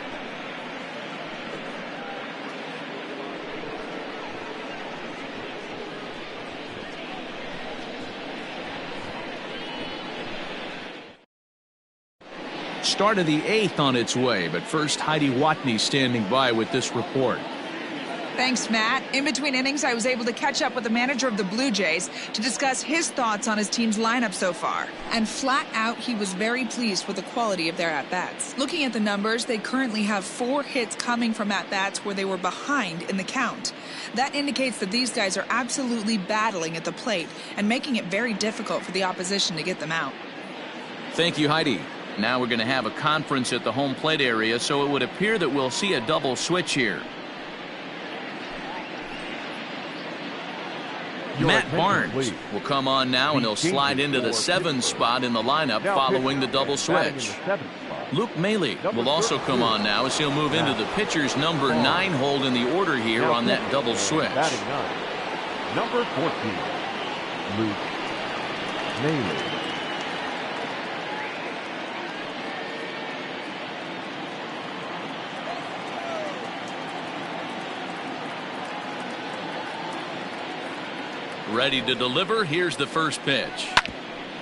Start of the 8th on its way, but first Heidi Watney standing by with this report. Thanks, Matt. In between innings, I was able to catch up with the manager of the Blue Jays to discuss his thoughts on his team's lineup so far. And flat out, he was very pleased with the quality of their at-bats. Looking at the numbers, they currently have 4 hits coming from at-bats where they were behind in the count. That indicates that these guys are absolutely battling at the plate and making it very difficult for the opposition to get them out. Thank you, Heidi. Now we're going to have a conference at the home plate area, so it would appear that we'll see a double switch here. Matt Barnes will come on now, and he'll slide into the 7 spot in the lineup following the double switch. Luke Maile will also come on now as he'll move into the pitcher's number 9 hold in the order here on that double switch. Number 14, Luke Maile. Ready to deliver. Here's the first pitch.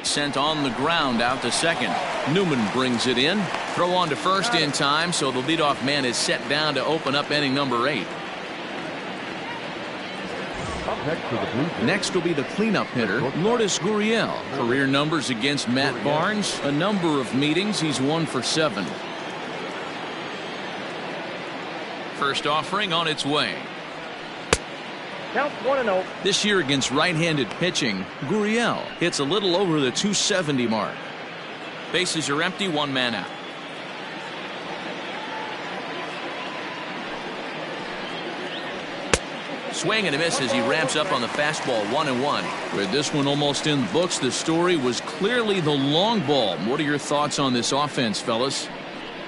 Sent on the ground out to second. Newman brings it in. Throw on to first in time, so the leadoff man is set down to open up inning number 8. Next will be the cleanup hitter, Lourdes Gurriel. Career numbers against Matt Barnes. A number of meetings. He's 1 for 7. First offering on its way. Count 1-0. This year against right-handed pitching, Gurriel hits a little over the 270 mark. Bases are empty, 1 man out. Swing and a miss as he ramps up on the fastball. 1-1. With this one almost in the books, the story was clearly the long ball. What are your thoughts on this offense, fellas?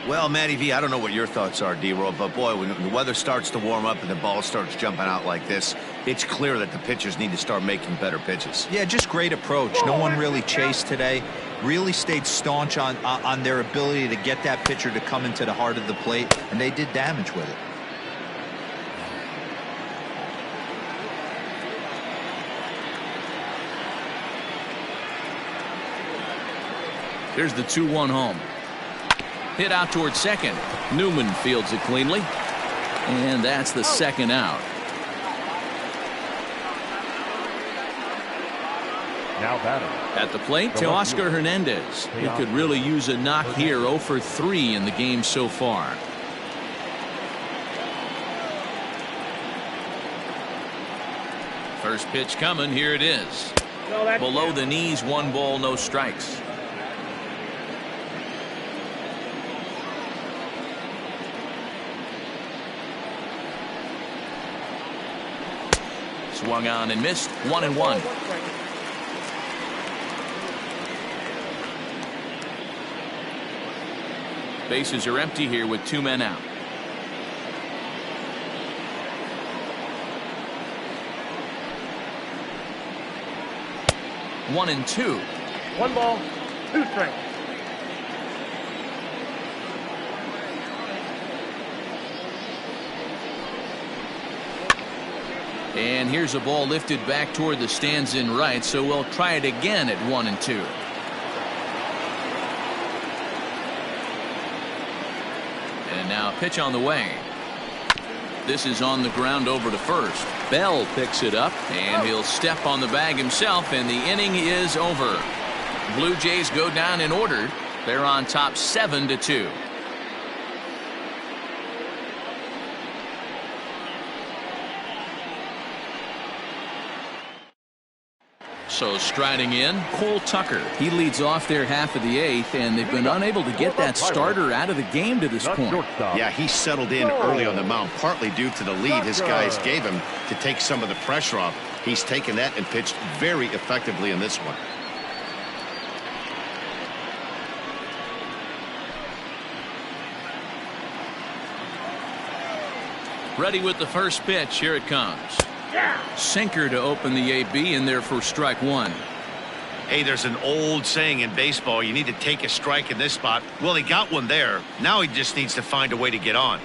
Well, Matty V, I don't know what your thoughts are, D-Roll, but boy, when the weather starts to warm up and the ball starts jumping out like this, it's clear that the pitchers need to start making better pitches. Yeah, just great approach. No one really chased today. Really stayed staunch on their ability to get that pitcher to come into the heart of the plate, and they did damage with it. Here's the 2-1 home. Hit out towards second. Newman fields it cleanly. And that's the second out. Now batting. At the plate, Teoscar Hernandez. He could really use a knock here. 0 for 3 in the game so far. First pitch coming. Here it is. Below the knees, 1 ball, no strikes. Swung on and missed. 1-1. Bases are empty here with 2 men out. One and 2. 1 ball, 2 strikes. And here's a ball lifted back toward the stands in right, so we'll try it again at 1 and 2. And now pitch on the way. This is on the ground over to first. Bell picks it up, and he'll step on the bag himself, and the inning is over. Blue Jays go down in order. They're on top 7-2. So striding in, Cole Tucker. He leads off their half of the 8th, and they've been unable to get that starter out of the game to this point. Yeah, he settled in early on the mound, partly due to the lead his guys gave him to take some of the pressure off. He's taken that and pitched very effectively in this one. Ready with the first pitch. Here it comes. Sinker to open the AB, and there for strike 1. Hey, there's an old saying in baseball, you need to take a strike in this spot. Well, he got one there. Now he just needs to find a way to get on.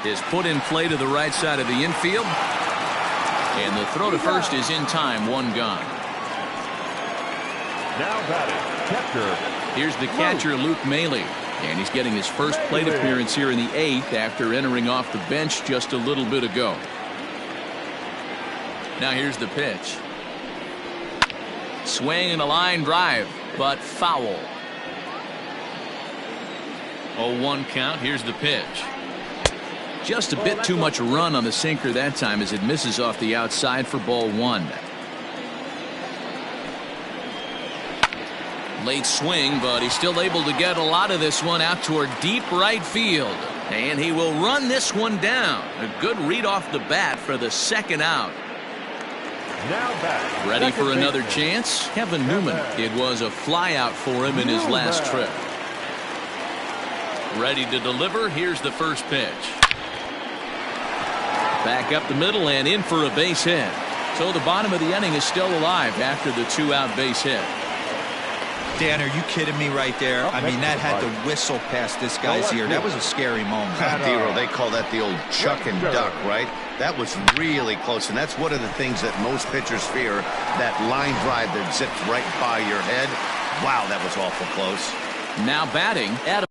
Is put in play to the right side of the infield. And the throw to first is in time. 1 gone. Now batting, catcher. Here's the catcher, Luke Maley. And he's getting his first plate appearance here in the 8th after entering off the bench just a little bit ago. Now here's the pitch. Swing and a line drive, but foul. 0-1 count. Here's the pitch. Just a bit too much run on the sinker that time as it misses off the outside for ball 1. Late swing, but he's still able to get a lot of this one out toward deep right field. And he will run this one down. A good read off the bat for the second out. Now back. Ready for another chance? Kevin Newman. It was a fly out for him in his last trip. Ready to deliver. Here's the first pitch. Back up the middle and in for a base hit. So the bottom of the inning is still alive after the 2-out base hit. Dan, are you kidding me right there? I mean, that had to whistle past this guy's ear. That was a scary moment. Dero, they call that the old chuck and duck, right? That was really close, and that's one of the things that most pitchers fear, that line drive that zips right by your head. Wow, that was awful close. Now batting, Adam.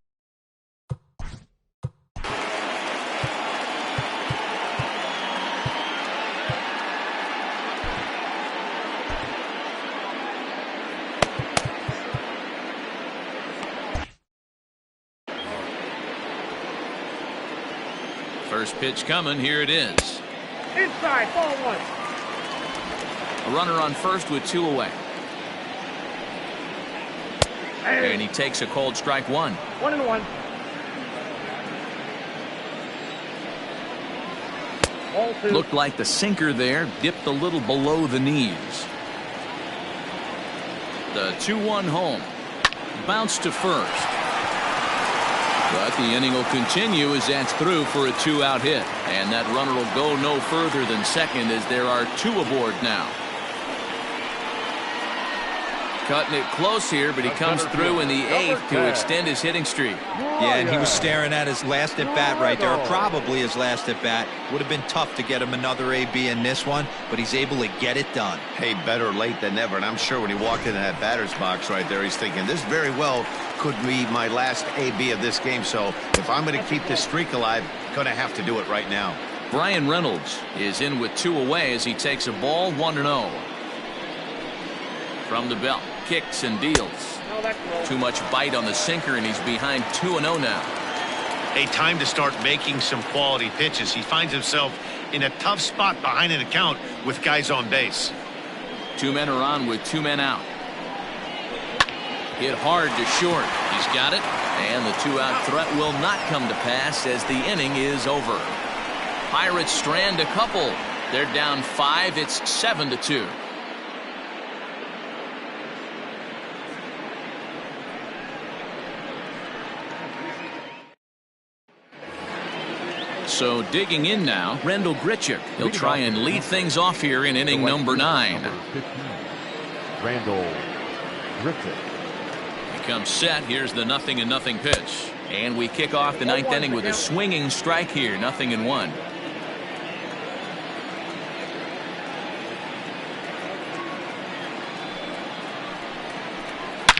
First pitch coming. Here it is. Inside, ball 1. A runner on first with 2 away. And he takes a called strike 1. 1-1. Ball 2. Looked like the sinker there dipped a little below the knees. The 2-1 home. Bounce to first. But the inning will continue as that's through for a 2-out hit. And that runner will go no further than second as there are 2 aboard now. Cutting it close here, but he comes through in the 8th to extend his hitting streak. Yeah, and he was staring at his last at-bat right there, or probably his last at-bat. Would have been tough to get him another AB in this one, but he's able to get it done. Hey, better late than never. And I'm sure when he walked into that batter's box right there, he's thinking, this very well could be my last AB of this game. So if I'm going to keep this streak alive, going to have to do it right now. Brian Reynolds is in with 2 away as he takes a ball 1-0. From the belt, kicks and deals. Too much bite on the sinker, and he's behind 2-0 now. A time to start making some quality pitches. He finds himself in a tough spot behind an account with guys on base. 2 men are on with 2 men out. Hit hard to short. He's got it, and the 2-out threat will not come to pass as the inning is over. Pirates strand a couple. They're down 5. It's 7-2. So digging in now, Randall Grichuk. He'll try and lead things off here in inning number 9. Randall Grichuk. He comes set. Here's the 0-0 pitch. And we kick off the 9th inning with a swinging strike here. 0-1.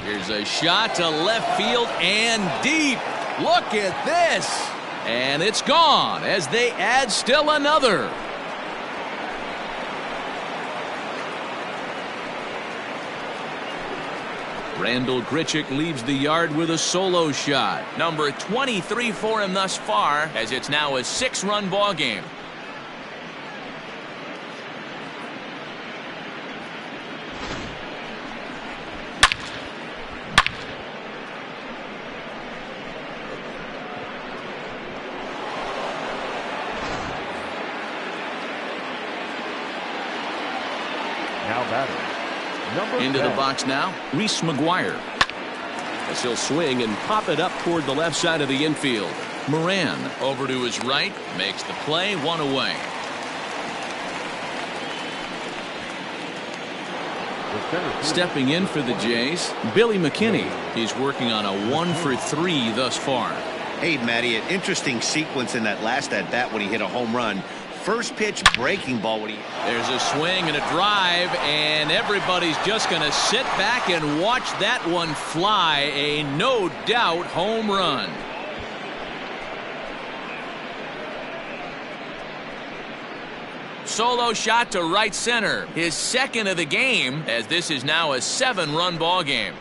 Here's a shot to left field and deep. Look at this. And it's gone as they add still another. Randall Grichuk leaves the yard with a solo shot. Number 23 for him thus far, as it's now a 6-run ball game. Into the box now, Reese McGuire. As he'll swing and pop it up toward the left side of the infield. Moran over to his right, makes the play, 1 away. Stepping in for the Jays, Billy McKinney. He's working on a 1 for 3 thus far. Hey, Matty, an interesting sequence in that last at-bat when he hit a home run. First pitch breaking ball when he... There's a swing and a drive, and everybody's just going to sit back and watch that one fly. A no-doubt home run. Solo shot to right center. His 2nd of the game, as this is now a 7-run ball game.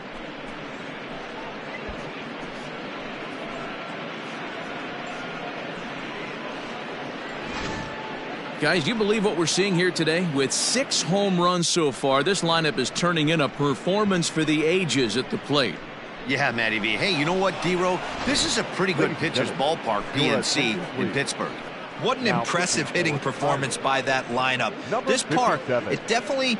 Guys, do you believe what we're seeing here today? With 6 home runs so far, this lineup is turning in a performance for the ages at the plate. Yeah, Matty V. Hey, you know what, D-Row? This is a pretty good pitcher's ballpark, PNC, in Pittsburgh. What an impressive hitting performance by that lineup. This park, it definitely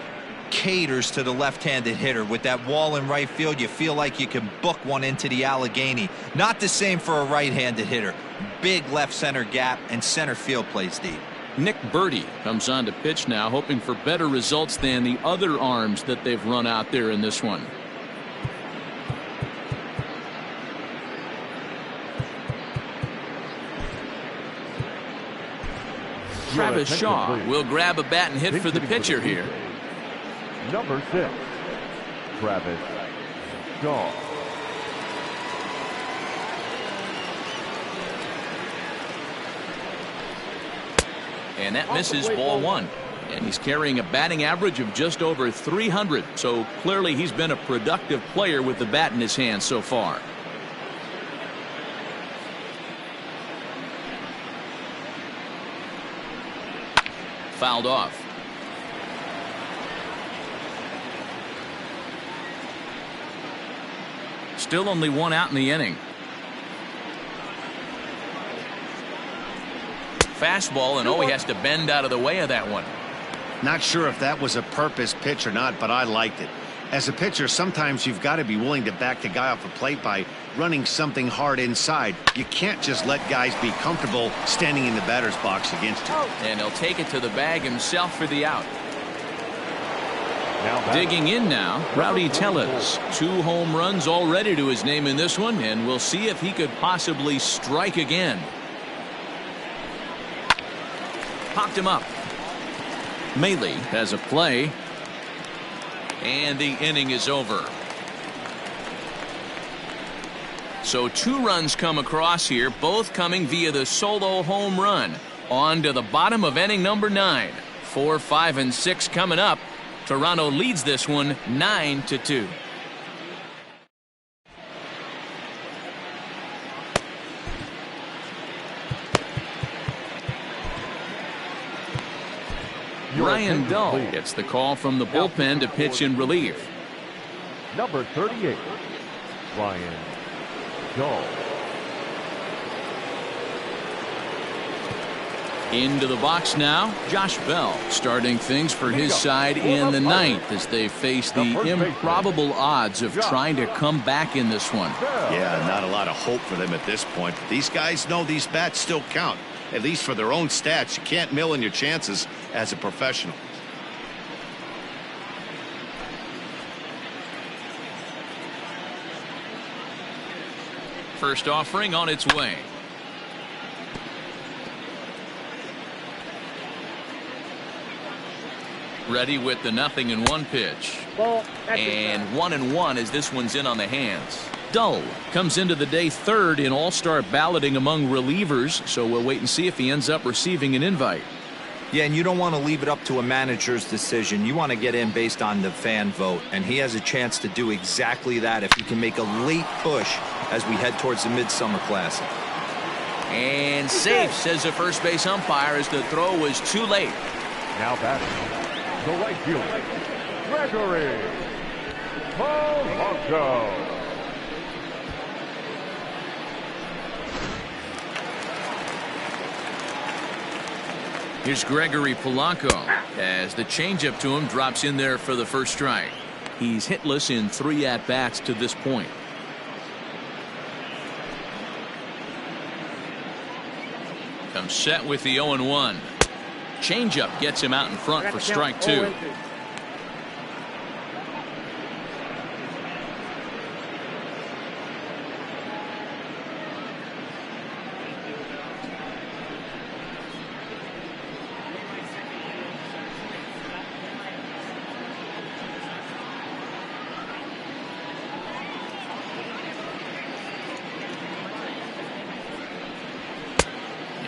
caters to the left-handed hitter. With that wall in right field, you feel like you can book one into the Allegheny. Not the same for a right-handed hitter. Big left center gap, and center field plays deep. Nick Birdie comes on to pitch now, hoping for better results than the other arms that they've run out there in this one. Travis Shaw will grab a bat and hit for the pitcher here. Number 6, Travis Shaw. And that misses, ball 1. And he's carrying a batting average of just over 300. So clearly he's been a productive player with the bat in his hand so far. Fouled off. Still only 1 out in the inning. Fastball, and he has to bend out of the way of that one. Not sure if that was a purpose pitch or not, but I liked it. As a pitcher, sometimes you've got to be willing to back the guy off the plate by running something hard inside. You can't just let guys be comfortable standing in the batter's box against you. And he'll take it to the bag himself for the out. Digging in now, Rowdy Tellez. 2 home runs already to his name in this one, and we'll see if he could possibly strike again. Popped him up. Maley has a play, and the inning is over. So 2 runs come across here, both coming via the solo home run. On to the bottom of inning number 9. 4, 5, and 6 coming up. Toronto leads this one 9-2. Ryan Dull gets the call from the bullpen to pitch in relief. Number 38, Ryan Dull. Into the box now, Josh Bell starting things for his side in the 9th as they face the improbable odds of trying to come back in this one. Yeah, not a lot of hope for them at this point. These guys know these bats still count, at least for their own stats. You can't mill in your chances as a professional. First offering on its way. Ready with the 0-1 pitch. And 1-1 as this one's in on the hands. Dull comes into the day 3rd in all-star balloting among relievers, so we'll wait and see if he ends up receiving an invite. Yeah, and you don't want to leave it up to a manager's decision. You want to get in based on the fan vote, and he has a chance to do exactly that if he can make a late push as we head towards the Midsummer Classic. And safe, says the first base umpire, as the throw was too late. Now batting, the right fielder, Gregory Polanco. Here's Gregory Polanco as the changeup to him drops in there for the first strike. He's hitless in 3 at-bats to this point. Comes set with the 0-1. Changeup gets him out in front for strike 2.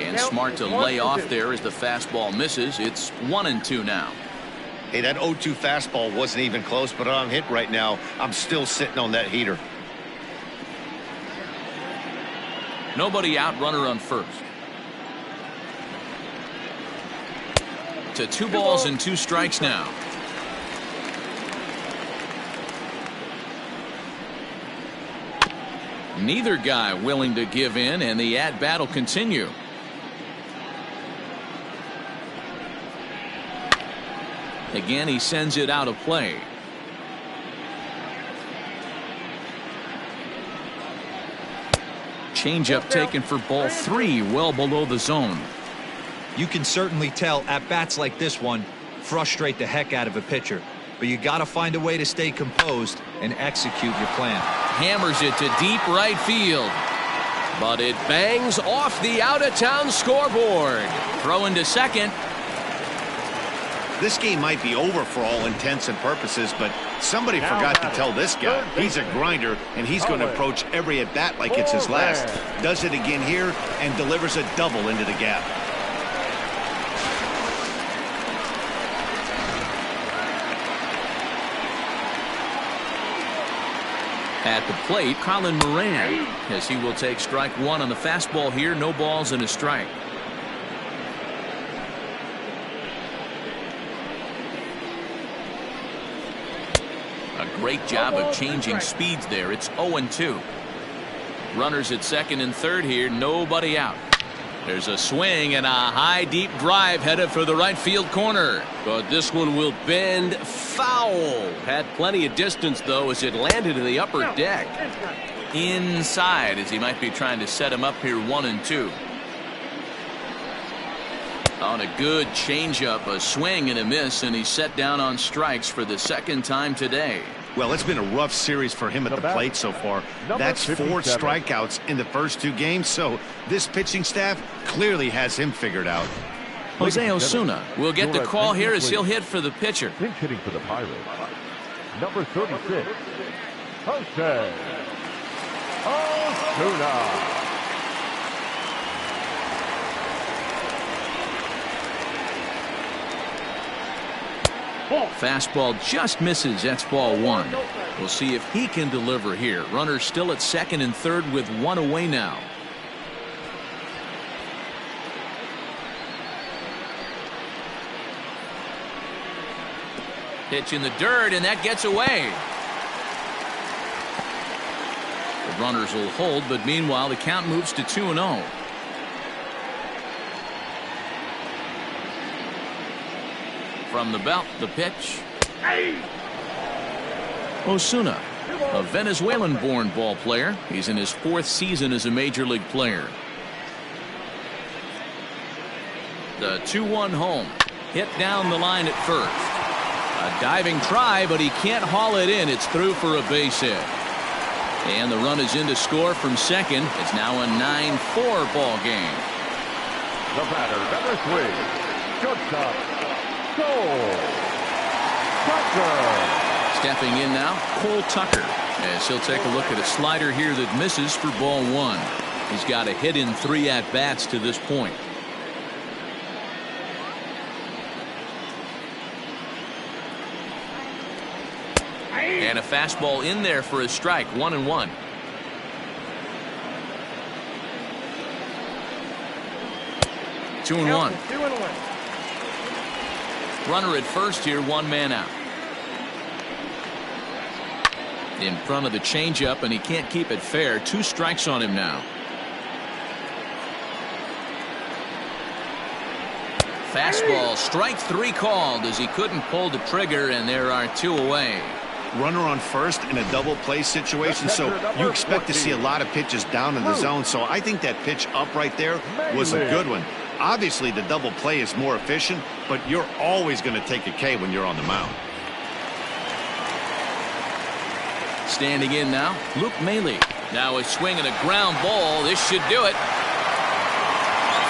And smart to lay off there as the fastball misses. It's 1-2 now. Hey, that 0-2 fastball wasn't even close, but on hit right now, I'm still sitting on that heater. Nobody out, runner on first. To 2 balls and 2 strikes now. Neither guy willing to give in, and the at-bat will continue. Again, he sends it out of play. Changeup taken for ball 3, well below the zone. You can certainly tell at-bats like this one frustrate the heck out of a pitcher. But you got to find a way to stay composed and execute your plan. Hammers it to deep right field. But it bangs off the out-of-town scoreboard. Throw into second. This game might be over for all intents and purposes, but somebody forgot to tell this guy he's a grinder and he's going to approach every at bat like it's his last. Does it again here and delivers a double into the gap. At the plate, Colin Moran, as he will take strike 1 on the fastball here. No balls and a strike. A great job of changing speeds there. It's 0-2. Runners at second and third here. Nobody out. There's a swing and a high deep drive headed for the right field corner. But this one will bend foul. Had plenty of distance though as it landed in the upper deck. Inside as he might be trying to set him up here 1-2. On a good changeup, a swing and a miss, and he's set down on strikes for the second time today. Well, it's been a rough series for him at the plate so far. That's 4 strikeouts in the first 2 games, so this pitching staff clearly has him figured out. Jose Osuna will get the call here as he'll hit for the pitcher. Pinch hitting for the Pirates. Number 36, Jose Osuna. Fastball just misses. That's ball 1. We'll see if he can deliver here. Runner still at second and third with 1 away now. Pitch in the dirt, and that gets away. The runners will hold, but meanwhile the count moves to 2-0. From the belt, the pitch. Osuna, a Venezuelan-born ball player. He's in his 4th season as a major league player. The 2-1 home. Hit down the line at first. A diving try, but he can't haul it in. It's through for a base hit. And the run is in to score from second. It's now a 9-4 ball game. The batter, number 3, shortstop, Tucker. Stepping in now, Cole Tucker, as he'll take a look at a slider here that misses for ball 1. He's got a hit in 3 at-bats to this point. And a fastball in there for a strike. 1-1. Two and one. Runner at first here, 1 man out. In front of the changeup, and he can't keep it fair. 2 strikes on him now. Fastball, strike 3 called as he couldn't pull the trigger, and there are 2 away. Runner on first in a double play situation, so you expect to see a lot of pitches down in the zone. So I think that pitch up right there was a good one. Obviously, the double play is more efficient, but you're always going to take a K when you're on the mound. Standing in now, Luke Maile. Now a swing and a ground ball. This should do it.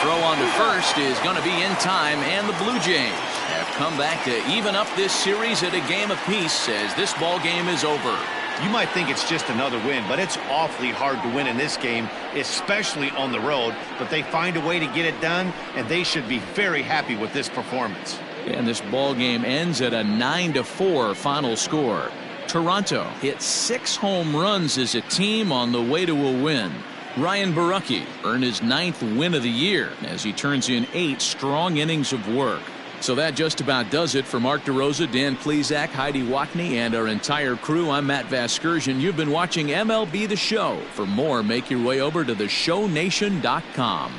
Throw on to first is going to be in time, and the Blue Jays have come back to even up this series at a game apiece as this ball game is over. You might think it's just another win, but it's awfully hard to win in this game, especially on the road. But they find a way to get it done, and they should be very happy with this performance. And this ball game ends at a 9-4 final score. Toronto hit 6 home runs as a team on the way to a win. Ryan Borucki earned his 9th win of the year as he turns in 8 strong innings of work. So that just about does it for Mark DeRosa, Dan Plesac, Heidi Watney, and our entire crew. I'm Matt Vasgersian. You've been watching MLB The Show. For more, make your way over to theshownation.com.